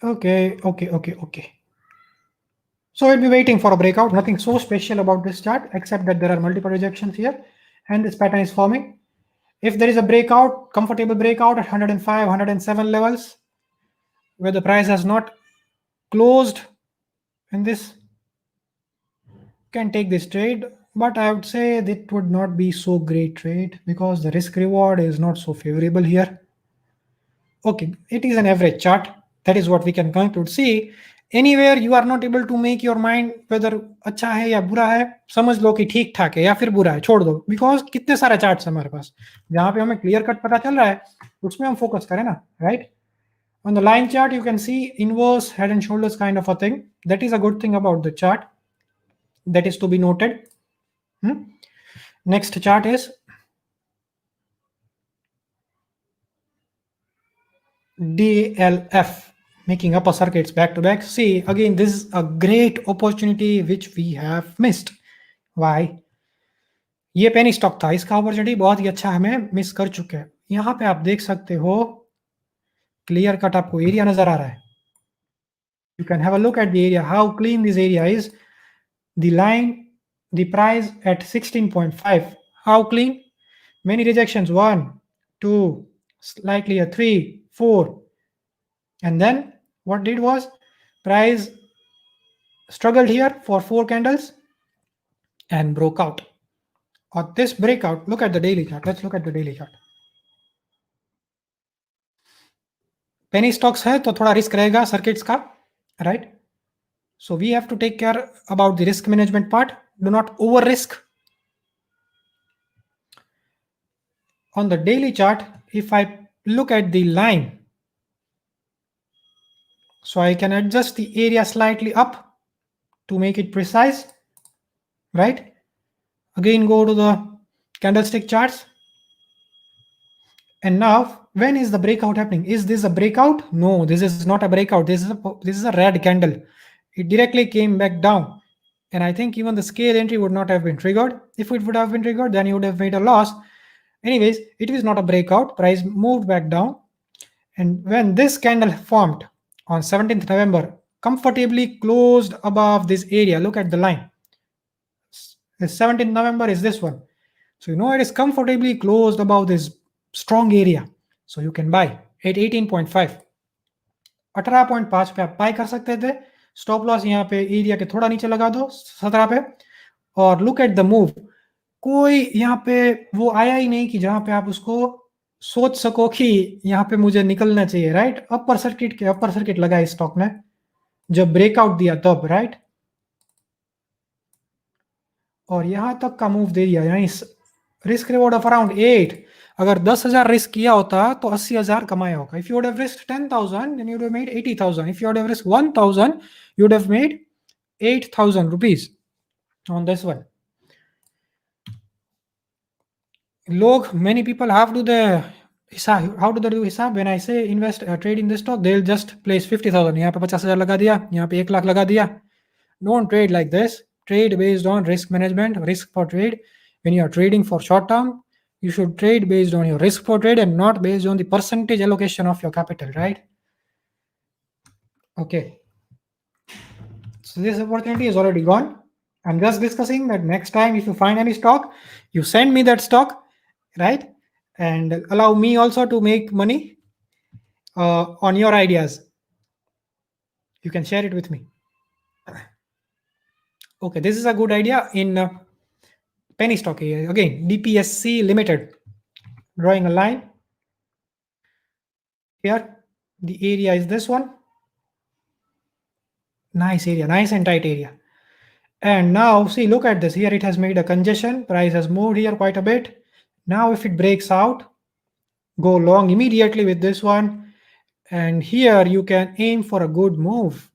Okay. So we'll be waiting for a breakout. Nothing so special about this chart, except that there are multiple rejections here, and this pattern is forming. If there is a breakout, comfortable breakout at 105, 107 levels, where the price has not closed in this, can take this trade. But I would say that would not be so great trade because the risk reward is not so favorable here. Okay, it is an average chart. That is what we can conclude. See, anywhere you are not able to make your mind whether अच्छा है या बुरा है, समझ लो कि ठीक ठाक है या फिर बुरा है, छोड़ दो. बिकॉज कितने सारे चार्ट्स हमारे पास जहां पे हमें क्लियर कट पता चल रहा है, उसमें हम फोकस करें ना, right? On the line chart, you can see inverse head and shoulders kind of a thing. That is a good thing about the chart. That is to be noted. Next chart is DLF. making upper circuits back to back. See, again, this is a great opportunity which we have missed. Why? ये penny stock था, इसका opportunity बहुत ही अच्छा हमें miss कर चुके हैं। यहाँ पे आप देख सकते हो, क्लियर कट आपको एरिया नजर आ रहा है. You can have a look at the area, how clean this area is. The line, the price at 16.5, how clean? Many rejections, 1, 2, slightly a 3, 4. And then what did was, price struggled here for 4 candles and broke out. Or this breakout, look at the daily chart. Let's look at the daily chart. Penny stocks है तो थोड़ा risk रहेगा circuits का, right? So we have to take care about the risk management part. Do not over risk. On the daily chart, if I look at the line, so I can adjust the area slightly up to make it precise, right? Again, go to the candlestick charts. And now, when is the breakout happening? Is this a breakout? No, this is not a breakout. This is a red candle. It directly came back down. And I think even the scale entry would not have been triggered. If it would have been triggered, then you would have made a loss. Anyways, it is not a breakout. Price moved back down. And when this candle formed on 17th November, comfortably closed above this area, look at the line. The 17th November is this one. So you know it is comfortably closed above this strong area. So you can buy at 18.5. 18.5 पे आप bye कर सकते थे. Stop loss यहाँ पे area के थोड़ा नीचे लगा दो 17 पे. और लुक एट द मूव. कोई यहाँ पे वो आया ही नहीं कि जहां पे आप उसको सोच सको कि यहाँ पे मुझे निकलना चाहिए, राइट? अपर सर्किट लगा इस स्टॉक ने जब ब्रेकआउट दिया तब, राइट? और यहां तक का मूव दे दिया. यहाँ रिस्क रिवॉर्ड ऑफ अराउंड 8. अगर 10,000 रिस्क किया होता तो 80,000 कमाया होगा. If you would have risk 10,000 then you would have made 80,000. if you would have risked 1,000 you would have made 8,000 rupees on this one. Many people how do they do hisab? When I say invest trade in this stock, they'll just place 50,000. यहाँ पे 50,000 लगा दिया, यहाँ पे 1 लाख लगा दिया. Don't trade like this. Trade based on risk management, risk for trade. When you are trading for short term, you should trade based on your risk for trade and not based on the percentage allocation of your capital, right? Okay. So this opportunity is already gone. I'm just discussing that next time if you find any stock, you send me that stock, right? And allow me also to make money on your ideas. You can share it with me. Okay, this is a good idea in penny stock here. Again, DPSC Limited. Drawing a line. Here, the area is this one. Nice area, nice and tight area. And now, see, look at this. Here it has made a congestion. Price has moved here quite a bit. Now, if it breaks out, go long immediately with this one. And here you can aim for a good move.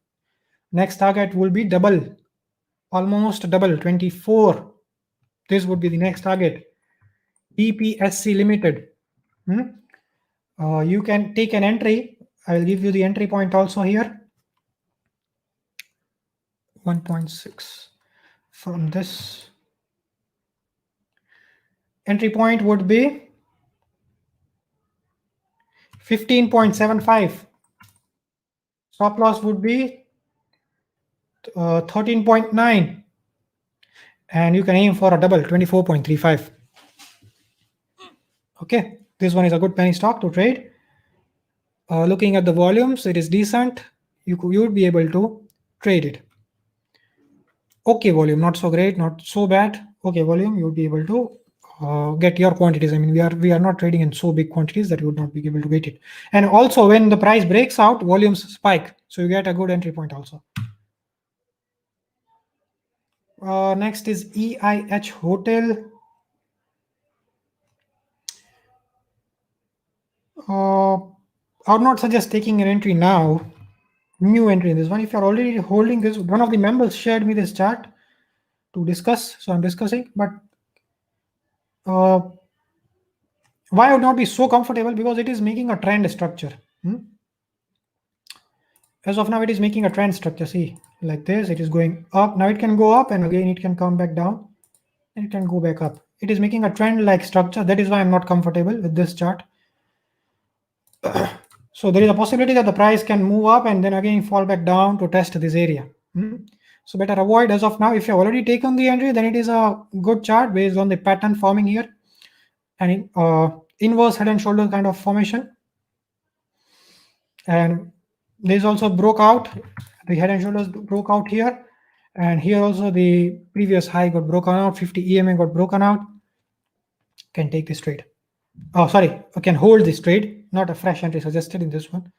Next target will be double, almost double, 24. This would be the next target. DPSC Limited. You can take an entry. I will give you the entry point also here. 1.6 from this. Entry point would be 15.75. Stop loss would be 13.9. And you can aim for a double, 24.35. Okay, this one is a good penny stock to trade. Looking at the volumes, it is decent. You would be able to trade it. Okay, volume, not so great, not so bad. Okay, volume, you would be able to get your quantities. I mean, we are not trading in so big quantities that you would not be able to get it. And also, when the price breaks out, volumes spike, so you get a good entry point also. Next is EIH Hotel. I would not suggest taking an entry now. New entry in this one. If you're already holding this, one of the members shared me this chart to discuss, so I'm discussing. But why I would not be so comfortable? Because it is making a trend structure. as of now, it is making a trend structure. See, like this, it is going up. Now it can go up and again it can come back down and it can go back up. It is making a trend like structure. That is why I'm not comfortable with this chart. So there is a possibility that the price can move up and then again fall back down to test this area. So better avoid as of now. If you've already taken the entry, then it is a good chart based on the pattern forming here and inverse head and shoulder kind of formation. And this also broke out. The head and shoulders broke out here, and here also the previous high got broken out. 50 EMA got broken out. Can take this trade. Oh, sorry, I can hold this trade. Not a fresh entry suggested in this one.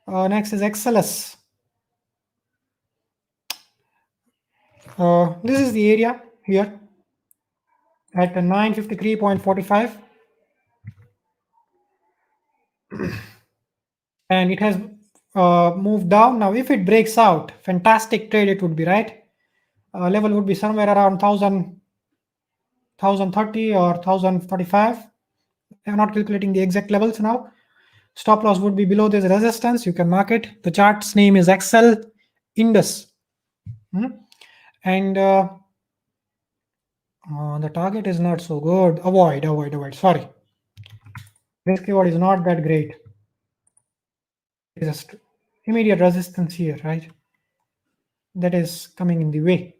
Next is XLS. This is the area here at 953.45. And it has moved down. Now, if it breaks out, fantastic trade it would be, right? Level would be somewhere around 1030 or 1045. I'm not calculating the exact levels now. Stop loss would be below this resistance. You can mark it. The chart's name is Excel Indus. And the target is not so good. Avoid. Sorry. Risk reward is not that great. Just immediate resistance here, right? That is coming in the way.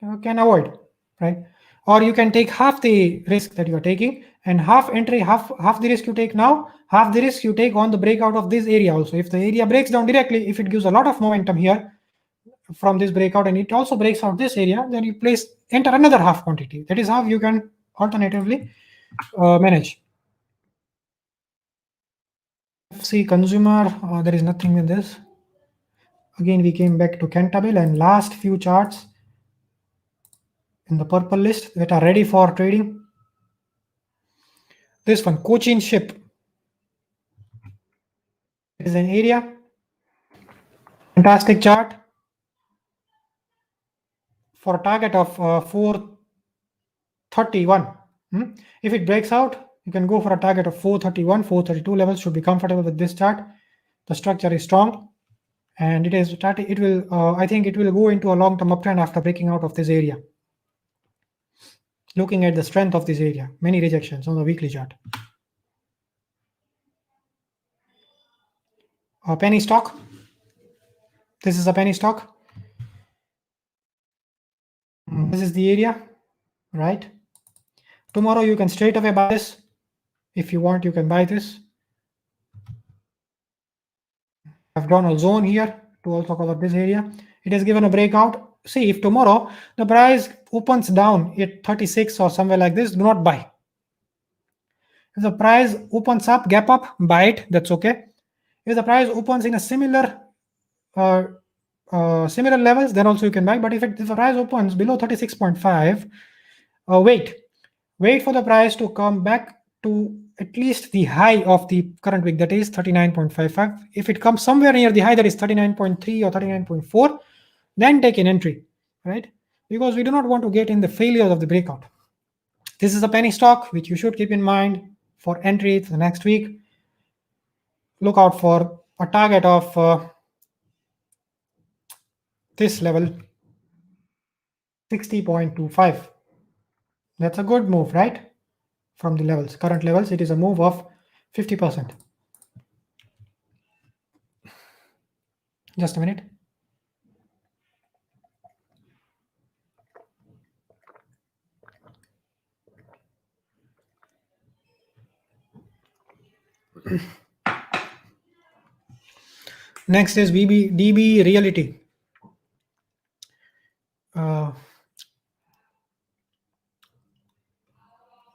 You can avoid, right? Or you can take half the risk that you are taking and half entry, half the risk you take now, half the risk you take on the breakout of this area also. If the area breaks down directly, if it gives a lot of momentum here from this breakout and it also breaks out this area, then you enter another half quantity. That is how you can alternatively manage. FC consumer, there is nothing in this. Again, we came back to Cantabile and last few charts in the purple list that are ready for trading. This one, Cochin Ship. It is an area. Fantastic chart for a target of 431. If it breaks out, you can go for a target of 431, 432 levels. Should be comfortable with this chart. The structure is strong, and it is. It will. I think it will go into a long-term uptrend after breaking out of this area. Looking at the strength of this area, many rejections on the weekly chart. A penny stock. This is a penny stock. This is the area, right? Tomorrow you can straight away buy this. If you want, you can buy this. I've drawn a zone here to also cover this area. It has given a breakout. See, if tomorrow the price opens down at 36 or somewhere like this, do not buy. If the price opens up, gap up, buy it. That's okay. If the price opens in a similar levels, then also you can buy. But if the price opens below 36.5, wait for the price to come back to at least the high of the current week, that is 39.55. If it comes somewhere near the high, that is 39.3 or 39.4, then take an entry, right? Because we do not want to get in the failures of the breakout. This is a penny stock which you should keep in mind for entry for the next week. Look out for a target of this level, 60.25. That's a good move, right? From the levels, current levels, it is a move of 50%. Just a minute. Next is DB Realty.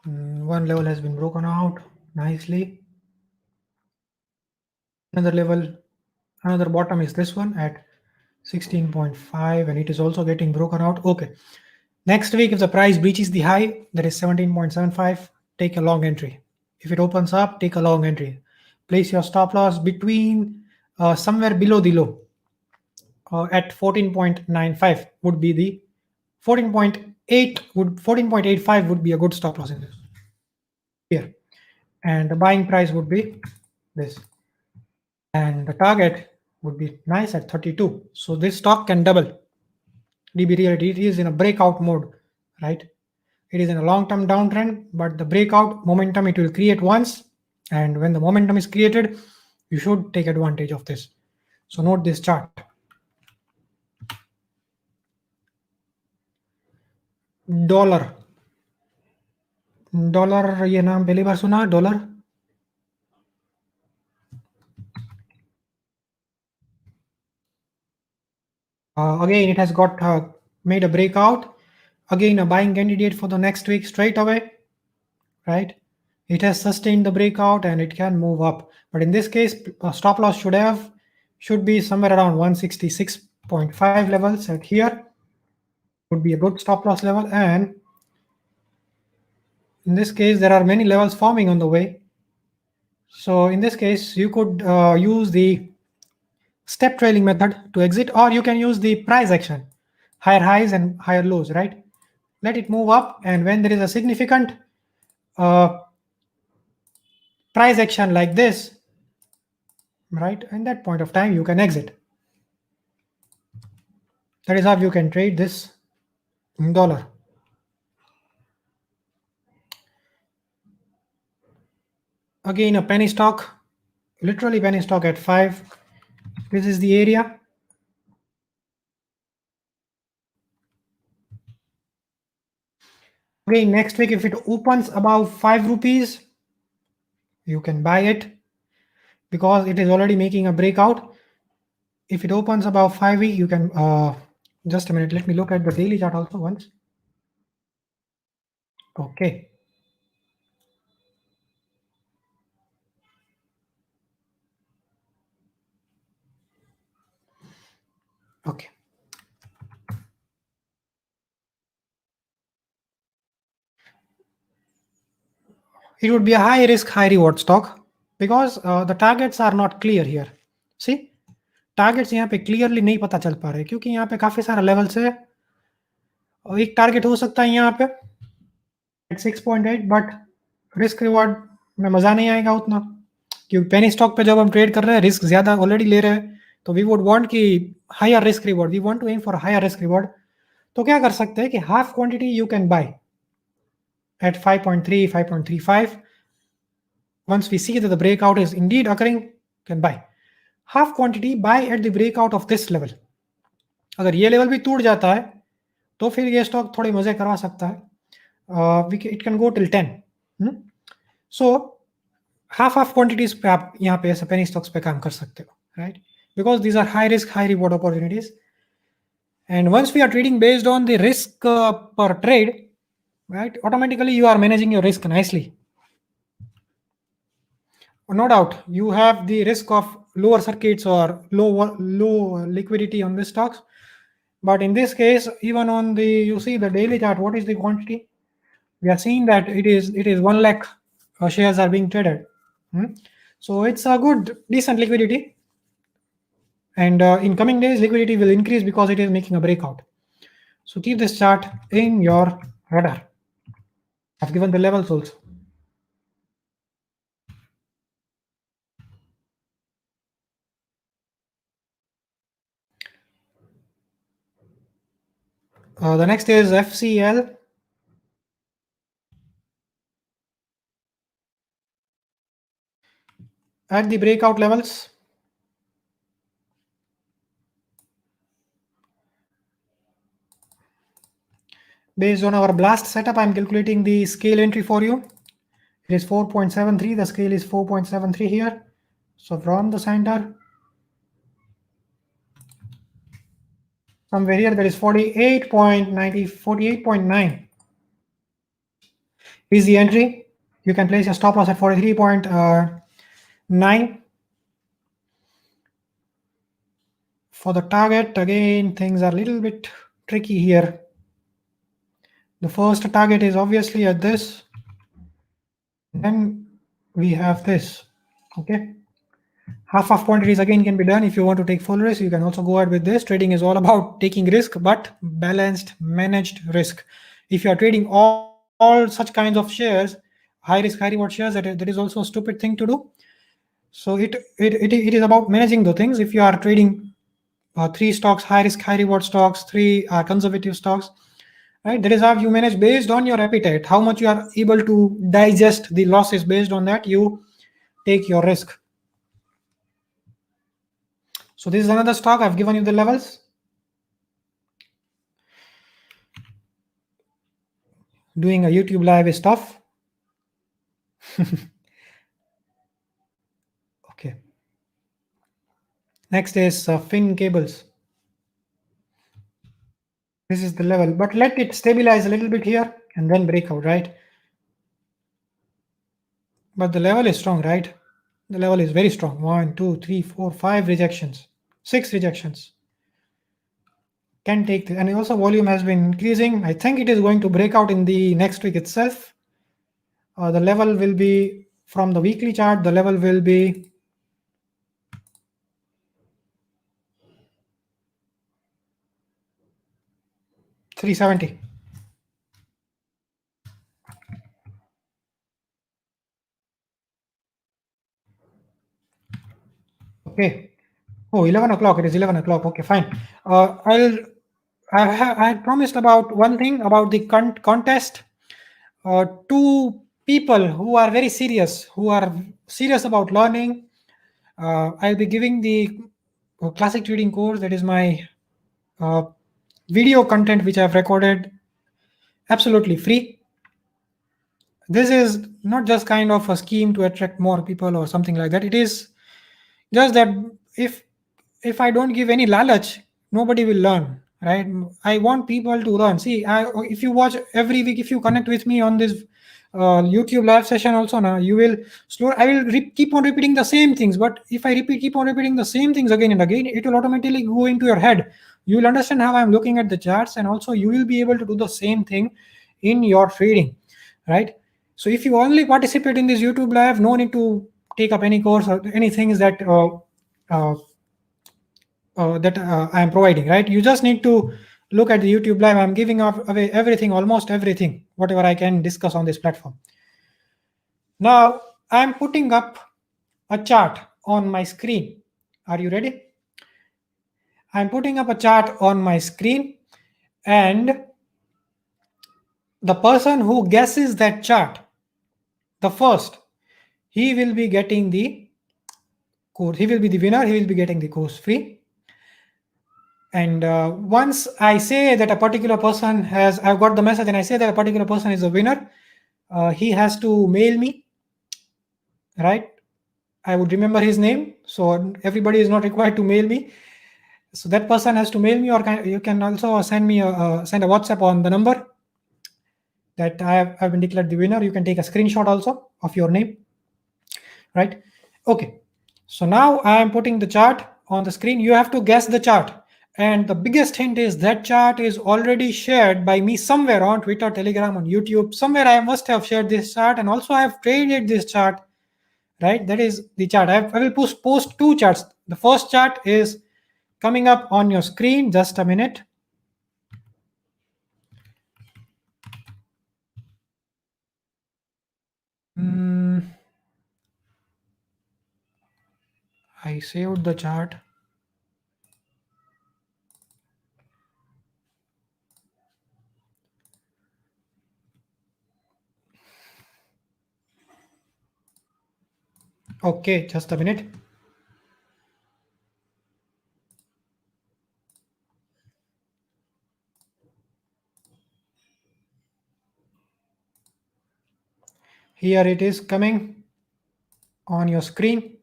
One level has been broken out nicely. Another bottom is this one at 16.5, and it is also getting broken out. Okay. Next week, if the price breaches the high, that is 17.75, take a long entry. If it opens up, take a long entry. Place your stop loss between somewhere below the low at 14.95 would be the 14.85 would be a good stop loss in this here. and the buying price would be this, and the target would be nice at 32. So this stock can double. DB Realty, it is in a breakout mode, right? It is in a long-term downtrend, but the breakout momentum it will create once, and when the momentum is created, you should take advantage of this. So note this chart. Dollar dollar ये नाम पहली बार सुना dollar again it has got made a breakout, again a buying candidate for the next week straight away, right? It has sustained the breakout and it can move up, but in this case stop loss should be somewhere around 166.5 levels. At here would be a good stop loss level, and in this case there are many levels forming on the way. So in this case you could use the step trailing method to exit, or you can use the price action, higher highs and higher lows, right? Let it move up, and when there is a significant price action like this, right, at that point of time you can exit. That is how you can trade this dollar. Again a penny stock, literally penny stock at 5. This is the area. Again next week if it opens above 5 rupees, you can buy it because it is already making a breakout. If it opens above 5 week, you can just a minute, let me look at the daily chart also once. Okay, okay, it would be a high risk high reward stock because the targets are not clear here. See, targets यहाँ पे clearly नहीं पता चल पा रहे क्योंकि यहाँ पे काफी सारा लेवल्स है. एक टारगेट हो सकता है यहाँ पे 6.8, बट रिस्क रिवॉर्ड में मजा नहीं आएगा उतना क्योंकि पेनी स्टॉक पे जब हम ट्रेड कर रहे हैं रिस्क ज्यादा ऑलरेडी ले रहे हैं, तो वी वुड वांट कि higher risk reward, we want to aim for higher risk reward. तो क्या कर सकते हैं कि half quantity you can buy at 5.3, 5.35. Once we see that the breakout is indeed occurring, can buy. Half quantity buy at the breakout of this level. अगर ये level भी टूट जाता है तो फिर ये स्टॉक थोड़े मजे करवा सकता है. It can go till 10. So half quantities पे आप यहाँ पे ऐसे penny stocks पे काम कर सकते हो, right? Because these are high risk, high reward opportunities. And once we are trading based on the risk per trade, right, automatically you are managing your risk nicely. No doubt you have the risk of lower circuits or low liquidity on the stocks, but in this case, even on the, you see the daily chart, what is the quantity? We are seeing that it is 1 lakh shares are being traded. So it's a good decent liquidity, and in coming days liquidity will increase because it is making a breakout. So keep this chart in your radar. I've given the levels also. The next is FCL. At the breakout levels, based on our blast setup, I'm calculating the scale entry for you. It is 4.73. The scale is 4.73 here. So from the center, somewhere here, that is 48.9 is the entry. You can place your stop loss at 43.9. For the target, again, things are a little bit tricky here. The first target is obviously at this. Then we have this. Okay. Half of quantities again can be done. If you want to take full risk, you can also go ahead with this. Trading is all about taking risk, but balanced, managed risk. If you are trading all such kinds of shares, high risk, high reward shares, that is also a stupid thing to do. So it is about managing the things. If you are trading 3 stocks, high risk, high reward stocks, 3 conservative stocks, right? That is how you manage based on your appetite, how much you are able to digest the losses. Based on that, you take your risk. So this is another stock. I've given you the levels. Doing a YouTube live is tough. Okay. Next is Fin Cables. This is the level, but let it stabilize a little bit here and then break out, right? But the level is strong, right? The level is very strong. 1, 2, 3, 4, 5 rejections, 6 rejections. Can take this. And also volume has been increasing. I think it is going to break out in the next week itself. The level will be from the weekly chart. The level will be 370. Okay. Oh, 11 o'clock. It is 11 o'clock. Okay, fine. I had promised about one thing about the contest. Two people who are very serious, who are serious about learning. I'll be giving the classic trading course. That is my video content which I've recorded absolutely free. This is not just kind of a scheme to attract more people or something like that. It is just that if I don't give any lalach, nobody will learn, right? I want people to learn. See, if you watch every week, if you connect with me on this YouTube live session also now, you will I will keep on repeating the same things. But if I keep on repeating the same things again and again, it will automatically go into your head. You will understand how I'm looking at the charts, and also you will be able to do the same thing in your trading, right? So if you only participate in this YouTube live, no need to take up any course or any things that I am providing, right? You just need to look at the YouTube live. I'm giving away everything, almost everything, whatever I can discuss on this platform. Now, I'm putting up a chart on my screen. Are you ready? I'm putting up a chart on my screen, and the person who guesses that chart, the first, he will be getting the course. He will be the winner. He will be getting the course free. And once I say that a particular person I've got the message and I say that a particular person is a winner, he has to mail me, right? I would remember his name, so everybody is not required to mail me. So that person has to mail me, or you can also send a WhatsApp on the number that I've been declared the winner. You can take a screenshot also of your name, right? Okay. So now I am putting the chart on the screen. You have to guess the chart. And the biggest hint is that chart is already shared by me somewhere on Twitter, Telegram, on YouTube. Somewhere I must have shared this chart, and also I have traded this chart, right? That is the chart. I will post two charts. The first chart is coming up on your screen. Just a minute. I saved the chart. Okay, just a minute. Here it is coming on your screen.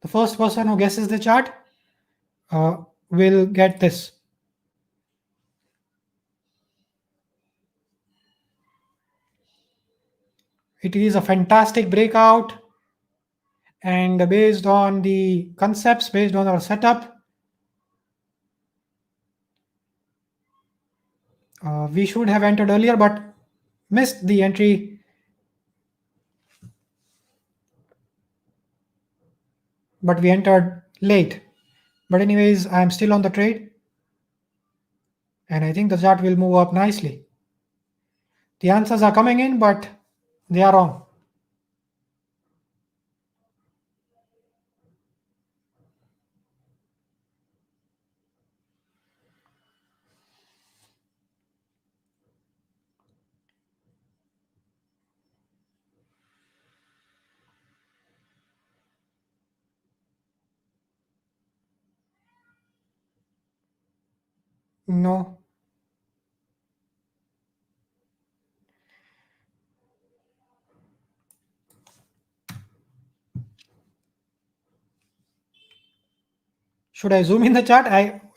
The first person who guesses the chart will get this. It is a fantastic breakout, and based on the concepts, based on our setup, we should have entered earlier but missed the entry. But we entered late. But anyways, I'm still on the trade, and I think the chart will move up nicely. The answers are coming in, but they are wrong. No. Should I zoom in the chart?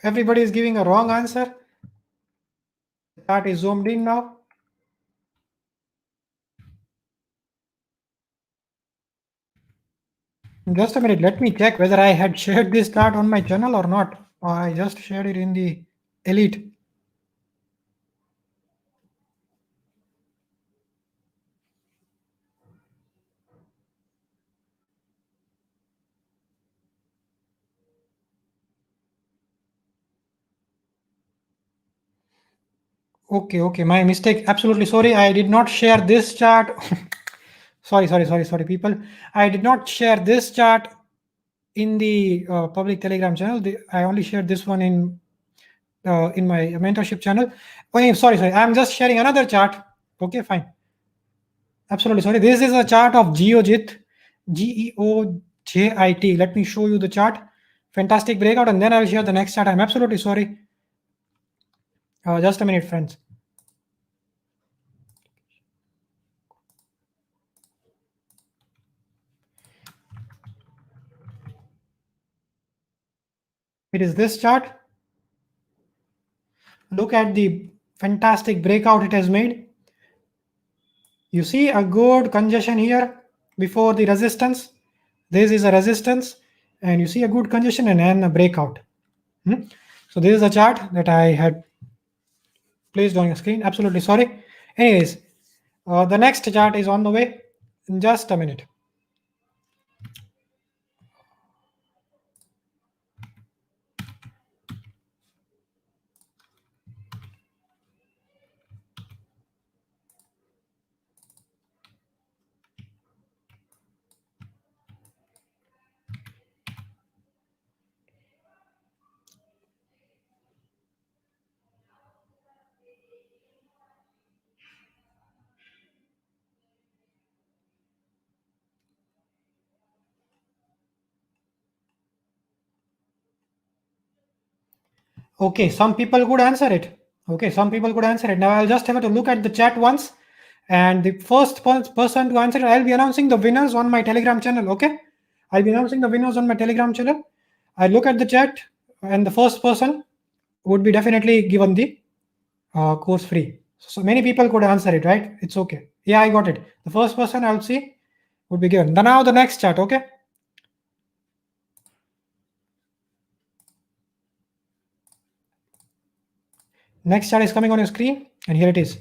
Everybody is giving a wrong answer. The chart is zoomed in now. Just a minute. Let me check whether I had shared this chart on my channel or not. I just shared it in the Elite. Okay. My mistake. Absolutely sorry. I did not share this chart. Sorry, people. I did not share this chart in the public Telegram channel. I only shared this one in my mentorship channel. Okay, sorry. I'm just sharing another chart. Okay, fine. Absolutely sorry. This is a chart of Geojit, Geojit. Let me show you the chart. Fantastic breakout, and then I'll share the next chart. I'm absolutely sorry. Just a minute, friends. It is this chart. Look at the fantastic breakout it has made. You see a good congestion here before the resistance. This is a resistance, and you see a good congestion and then a breakout. So this is a chart that I had placed on your screen. Absolutely sorry. Anyways, the next chart is on the way in just a minute. Okay, some people could answer it. Now I'll just have to look at the chat once, and the first person to answer it, I'll be announcing the winners on my Telegram channel. Okay, I'll be announcing the winners on my Telegram channel. I look at the chat, and the first person would be definitely given the course free. So many people could answer it, right? It's okay. Yeah, I got it. The first person I'll see would be given. Now the next chat. Okay. Next chart is coming on your screen, and here it is.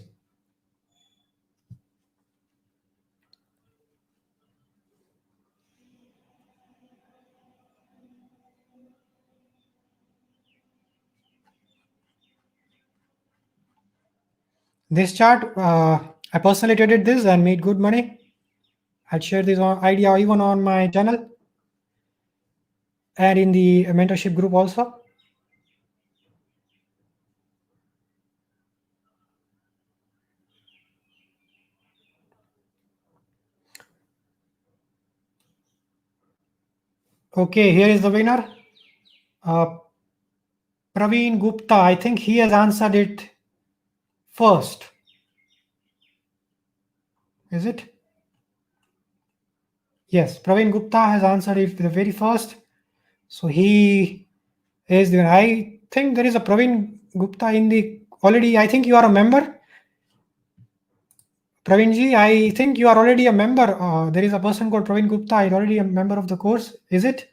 This chart, I personally traded this and made good money. I'll share this idea even on my channel and in the mentorship group also. Okay, here is the winner. Praveen Gupta. I think he has answered it first. Is it? Yes, Praveen Gupta has answered it the very first. So he is the. I think there is a Praveen Gupta in the already. I think you are a member. Praveenji, I think you are already a member. There is a person called Praveen Gupta. I'm already a member of the course. Is it?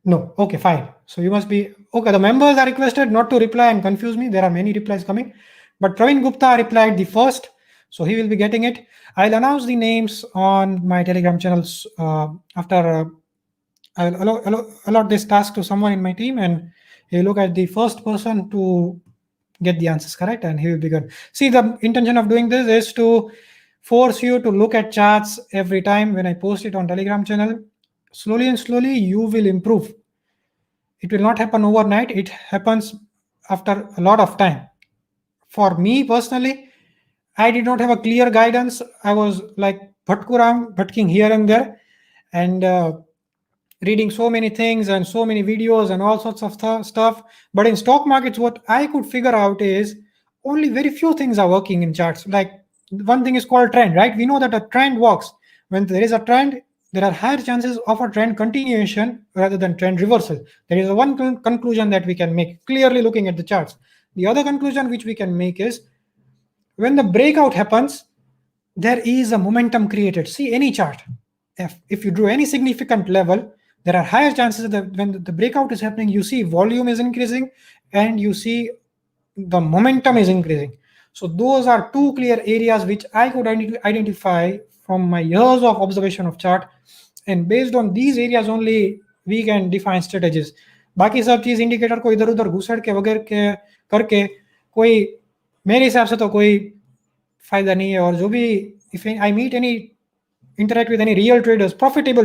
No. Okay, fine. So you must be okay. The members are requested not to reply and confuse me. There are many replies coming, but Praveen Gupta replied the first, so he will be getting it. I'll announce the names on my Telegram channels after. I'll allot this task to someone in my team, and you look at the first person to get the answers correct, and he will be good. See, the intention of doing this is to force you to look at charts every time when I post it on Telegram channel. Slowly and slowly, you will improve. It will not happen overnight. It happens after a lot of time. For me personally, I did not have a clear guidance. I was like bhatking here and there, and reading so many things and so many videos and all sorts of stuff. But in stock markets, what I could figure out is only very few things are working in charts. Like one thing is called trend, right? We know that a trend works. When there is a trend, there are higher chances of a trend continuation rather than trend reversal. There is a one conclusion that we can make clearly looking at the charts. The other conclusion which we can make is when the breakout happens, there is a momentum created. See any chart. If you drew any significant level, there are higher chances that when the breakout is happening, you see volume is increasing and you see the momentum is increasing. So those are two clear areas which I could identify from my years of observation of chart, and based on these areas only we can define strategies. बाकी सब चीज indicator को इधर उधर घुसड़ के वगैरह के करके कोई मेरे हिसाब से तो कोई फायदा नहीं है. और जो भी if I meet any interact with any real traders,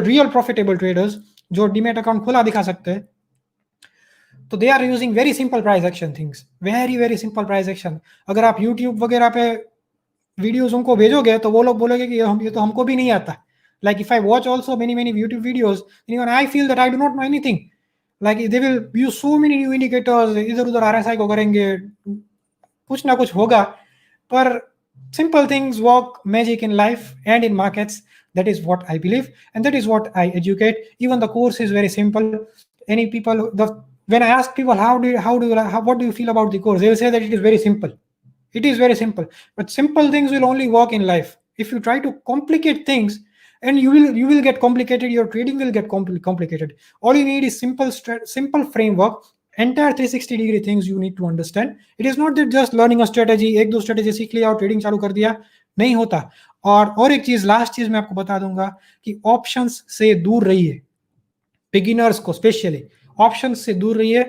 real profitable traders जो डीमेट अकाउंट खुला दिखा सकते हैं, तो they are using very simple price action things, very simple price action. अगर आप यूट्यूब वगैरह पे वीडियोस उनको भेजोगे तो वो लोग बोलोगे कि ये तो हमको भी नहीं आता. Like if I watch also many YouTube videos, even I feel that I do not know anything. Like they will use so many new indicators, इधर उधर RSI को करेंगे, कुछ ना कुछ होगा. पर simple things work magic in life and in markets. That is what I believe, and that is what I educate. Even the course is very simple. Any people, when I ask people what do you feel about the course, they will say that it is very simple. It is very simple, but simple things will only work in life. If you try to complicate things, and you will get complicated, your trading will get complicated. All you need is simple framework. Entire 360-degree things you need to understand. It is not that just learning a strategy, एक दो strategy सीख लिया और trading चालू कर दिया, नहीं होता. और एक चीज, लास्ट चीज मैं आपको बता दूंगा कि ऑप्शंस से दूर रहिए. बिगिनर्स को स्पेशली ऑप्शंस से दूर रहिए.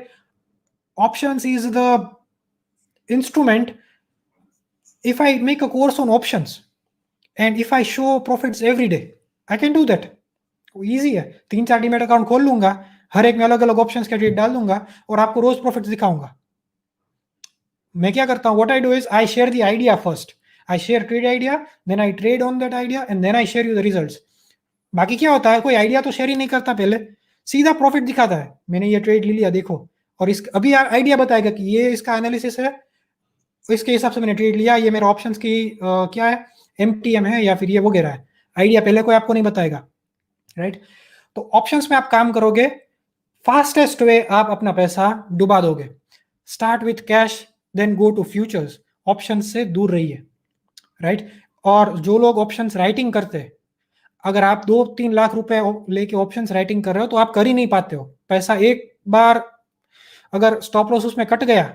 Options is the instrument. If I make a course on options and if I show profits every day, I can do that. Easy है. 3-4 डीमेट अकाउंट खोल लूंगा, हर एक में अलग अलग ऑप्शंस के ट्रेड डाल दूंगा और आपको रोज प्रॉफिट्स दिखाऊंगा. मैं क्या करता हूं, what I do is I share the idea first. I share trade idea, then I trade on that idea, and then I share you the results. बाकी क्या होता है, कोई आइडिया तो शेयर ही नहीं करता, पहले सीधा प्रॉफिट दिखाता है, मैंने ये ट्रेड ले लिया देखो, और इस अभी आइडिया बताएगा कि ये इसका एनालिसिस है, इसके हिसाब से मैंने ट्रेड लिया, ये मेरा ऑप्शंस की क्या है, MTM है या फिर ये वगैरह है. आइडिया पहले कोई आपको नहीं बताएगा, राइट? तो ऑप्शंस में आप काम करोगे, फास्टेस्ट वे आप अपना पैसा डुबा दोगे. Start with cash, then go to futures. Option से दूर रहिए, राइट? और जो लोग ऑप्शंस राइटिंग करते हैं, अगर आप 2-3 लाख रुपए लेके ऑप्शंस राइटिंग कर रहे हो तो आप कर ही नहीं पाते हो. पैसा एक बार अगर स्टॉप लॉस उसमें कट गया,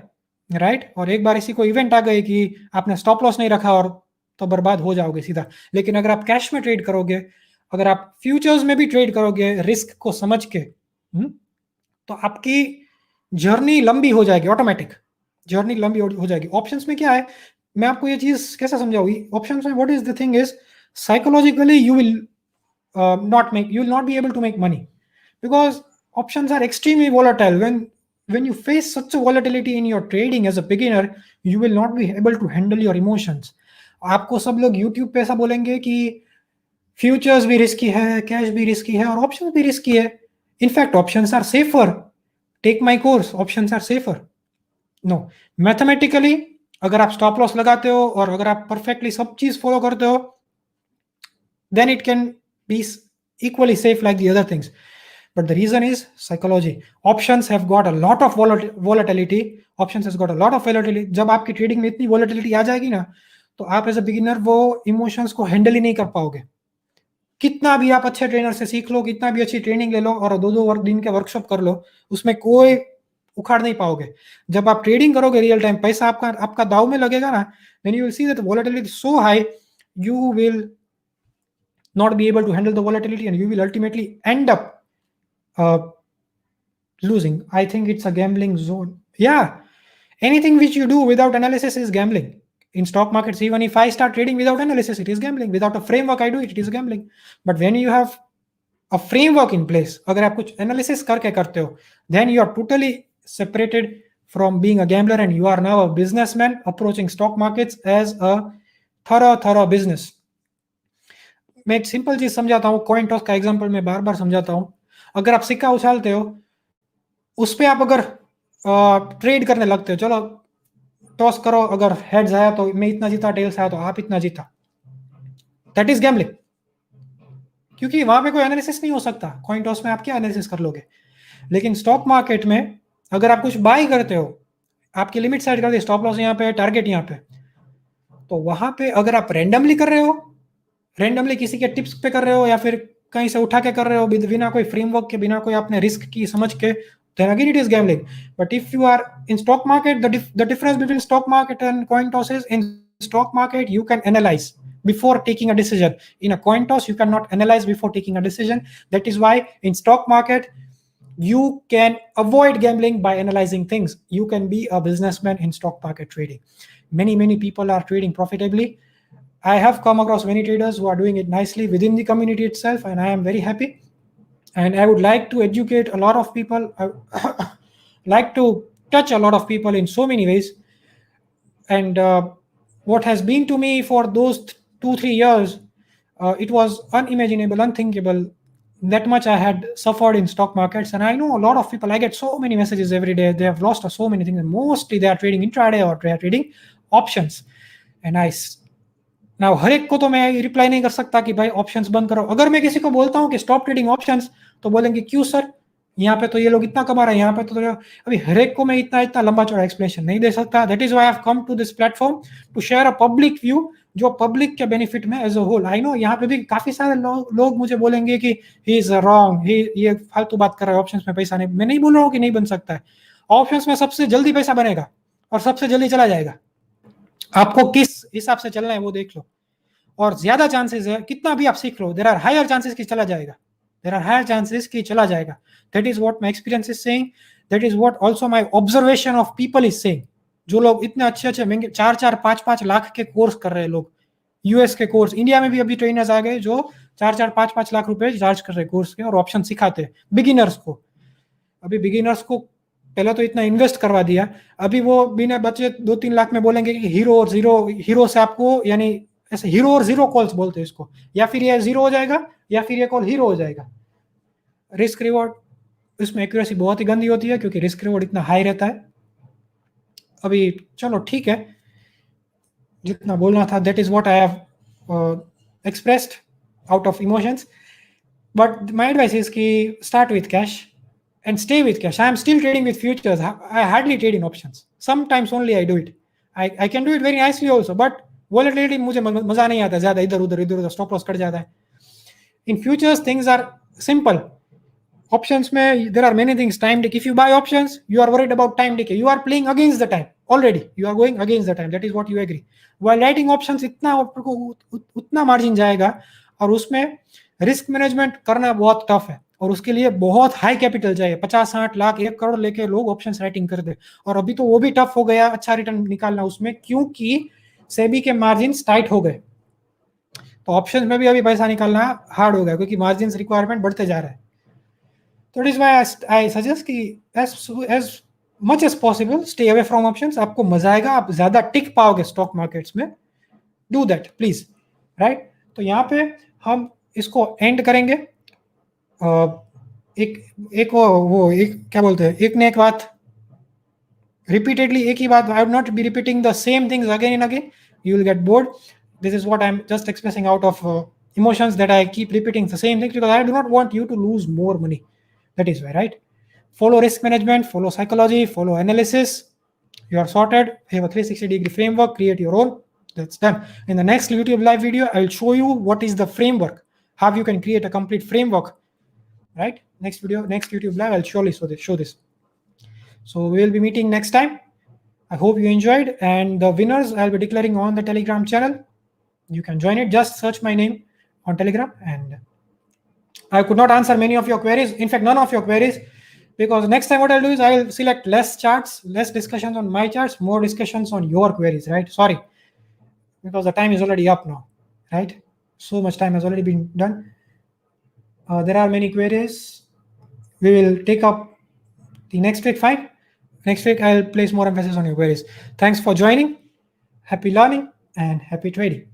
राइट, और एक बार इसी को इवेंट आ गई कि आपने स्टॉप लॉस नहीं रखा, और तो बर्बाद हो जाओगे सीधा. लेकिन अगर आप कैश में ट्रेड करोगे, अगर आप फ्यूचर्स में भी ट्रेड करोगे रिस्क को समझ के, तो आपकी जर्नी लंबी हो जाएगी, ऑटोमेटिक जर्नी लंबी हो जाएगी. ऑप्शंस में क्या है, मैं आपको ये चीज कैसे समझाऊंगी. ऑप्शंस में what is the thing is, psychologically you will not be able to make money because options are extremely volatile. When you face such a volatility in your trading as a beginner, you will not be able to handle your emotions. आपको सब लोग YouTube पे ऐसा बोलेंगे कि futures भी risky है, cash भी रिस्की है और ऑप्शंस भी रिस्की है. In fact options are safer. Take my course, options are safer. No, mathematically अगर आप स्टॉप लॉस लगाते हो और अगर आप परफेक्टली सब चीज फॉलो करते हो, then it can be equally safe like the other things. But the reason is psychology. Options have got a lot of volatility. Options has got a lot of volatility. जब आपकी trading में इतनी volatility आ जाएगी ना, तो आप as a beginner वो emotions को हैंडल ही नहीं कर पाओगे. कितना भी आप अच्छे ट्रेनर से सीख लो, कितना भी अच्छी ट्रेनिंग ले लो और 2-2 दिन के वर्कशॉप कर लो, उसमें कोई उखाड़ नहीं पाओगे. जब आप ट्रेडिंग करोगे रियल टाइम, पैसा आपका दाव में लगेगा ना, then you will see that the volatility is so high, you will not be able to handle the volatility and you will ultimately end up losing. I think it's a gambling zone. Yeah, Anything which you do without analysis is gambling. In stock markets, even if I start trading without analysis, it is gambling. Without a framework, I do it, it is gambling. But when you have a framework in place, अगर आप कुछ analysis करके करते हो, then you are totally separated from being a gambler and you are now a businessman approaching stock markets as a thorough business. मैं एक simple चीज समझाता हूँ, कॉइन टॉस का एग्जांपल मैं बार बार समझाता हूँ. अगर आप सिक्का उछालते हो, उस पे आप अगर ट्रेड करने लगते हो, चलो टॉस करो, अगर हेड्स आया तो मैं इतना जीता, टेल्स आया तो आप इतना जीता, दैट इज गैम्बलिंग. क्योंकि वहां पे कोई एनालिसिस नहीं हो सकता. कॉइन टॉस में आप क्या एनालिसिस कर लोगे? लेकिन स्टॉक मार्केट में अगर आप कुछ बाई करते हो, आपकी लिमिट सेट कर दी, स्टॉप लॉस यहाँ पे, टारगेट यहाँ पे, तो वहां पे अगर आप रैंडमली कर रहे हो, रैंडमली किसी के टिप्स पे कर रहे हो या फिर कहीं से उठा के कर रहे हो बिना कोई फ्रेमवर्क के, बिना कोई आपने रिस्क की समझ के, then again it is gambling. But if you are in stock market, the difference between stock market and coin toss is, in stock market you can analyze before taking a decision. In a coin toss you cannot analyze before taking a decision. That is why in stock market you can avoid gambling by analyzing things. You can be a businessman in stock market trading. Many people are trading profitably. I have come across many traders who are doing it nicely within the community itself, and I am very happy. And I would like to educate a lot of people. I like to touch a lot of people in so many ways. And what has been to me for those 2-3 years, it was unimaginable, unthinkable. That much I had suffered in stock markets. And I know a lot of people, I get so many messages every day. They have lost so many things. And mostly they are trading intraday or they are trading options. And now हर एक को तो मैं reply नहीं कर सकता कि भाई ऑप्शंस बंद करो. अगर मैं किसी को बोलता हूं कि स्टॉप ट्रेडिंग ऑप्शंस, तो बोलेंगे क्यों सर, यहाँ पे तो ये लोग इतना कमा रहे हैं, यहाँ पे तो अभी हर एक को मैं इतना लंबा चौड़ा एक्सप्लेनेशन नहीं दे सकता. That is why I have come to this platform to share a public view, जो पब्लिक के बेनिफिट में as a whole. I know यहाँ पे भी काफी सारे लोग मुझे बोलेंगे कि ही इज रॉन्ग, ये फालतू बात कर रहा है, ऑप्शंस में पैसा नहीं. मैं नहीं बोल रहा हूँ कि नहीं बन सकता है. ऑप्शंस में सबसे जल्दी पैसा बनेगा और सबसे जल्दी चला जाएगा. आपको किस हिसाब से चलना है वो देख लो. और ज्यादा चांसेस है, कितना भी आप सीख लो, देयर आर हायर चांसेस कि चला जाएगा. देयर आर हायर चांसेस कि चला जाएगा. That is what my experience is saying. That is what also my observation of people is saying. जो लोग इतने अच्छे महंगे 4-5 लाख के कोर्स कर रहे हैं, लोग यूएस के कोर्स, इंडिया में भी अभी ट्रेनर्स आ गए जो 4-5 लाख रुपए चार्ज कर रहे कोर्स के और ऑप्शन सिखाते हैं बिगिनर्स को. अभी बिगिनर्स को पहले तो इतना इन्वेस्ट करवा दिया, अभी वो बिना बचे 2-3 लाख में बोलेंगे कि हीरो से आपको, यानी ऐसे हीरो और जीरो कॉल्स बोलते हैं इसको, या फिर ये जीरो हो जाएगा या फिर ये कॉल हीरो हो जाएगा. रिस्क रिवॉर्ड, इसमें एक्यूरेसी बहुत ही गंदी होती है क्योंकि रिस्क रिवॉर्ड इतना हाई रहता है. अभी चलो ठीक है, जितना बोलना था, that is what I have expressed out of emotions. But my advice is कि start with cash and stay with cash. I am still trading with futures. I hardly trade in options. Sometimes only I do it. I can do it very nicely also, but volatility मुझे मजा नहीं आता, ज्यादा इधर उधर stop loss cut जाता है. In futures things are simple. Options में there are many things. Time decay. If you buy options, you are worried about time decay. You are playing against the time already. You are going against the time. That is what you agree. While writing options उतना margin जाएगा और उसमें risk management करना बहुत tough है और उसके लिए बहुत हाई कैपिटल चाहिए. 50-60 लाख 1 करोड़ लेके लोग ऑप्शंस राइटिंग कर दे, और अभी तो वो भी टफ हो गया अच्छा रिटर्न निकालना उसमें, क्योंकि सेबी के मार्जिन टाइट हो गए. तो ऑप्शंस में भी अभी पैसा निकालना हार्ड हो गया क्योंकि मार्जिन रिक्वायरमेंट बढ़ते जा रहे हैं. तो it is why I suggest कि as much as possible stay away from options. आपको मजा आएगा, आप ज्यादा टिक पाओगे स्टॉक मार्केट्स में. Do that please, right. तो यहाँ पे हम इसको एंड करेंगे. एक क्या बोलते हैं, एक ने एक बात रिपीटेडली, एक ही बात. I would not be repeating the same things again and again. You will get bored. This is what I am just expressing out of emotions that I keep repeating the same thing because I do not want you to lose more money. That is why, right? Follow risk management, follow psychology, follow analysis. You are sorted. You have a 360-degree framework. Create your own. That's done. In the next YouTube live video, I will show you what is the framework, how you can create a complete framework. Right? Next video, next YouTube live, I'll surely show this. So we will be meeting next time. I hope you enjoyed, and the winners I'll be declaring on the Telegram channel. You can join it. Just search my name on Telegram, and I could not answer many of your queries. In fact, none of your queries. because next time what I'll do is I'll select less charts, less discussions on my charts, more discussions on your queries, right? Sorry, because the time is already up now, right? So much time has already been done. There are many queries. We will take up the next week, fine. Next week, I'll place more emphasis on your queries. Thanks for joining. Happy learning and happy trading.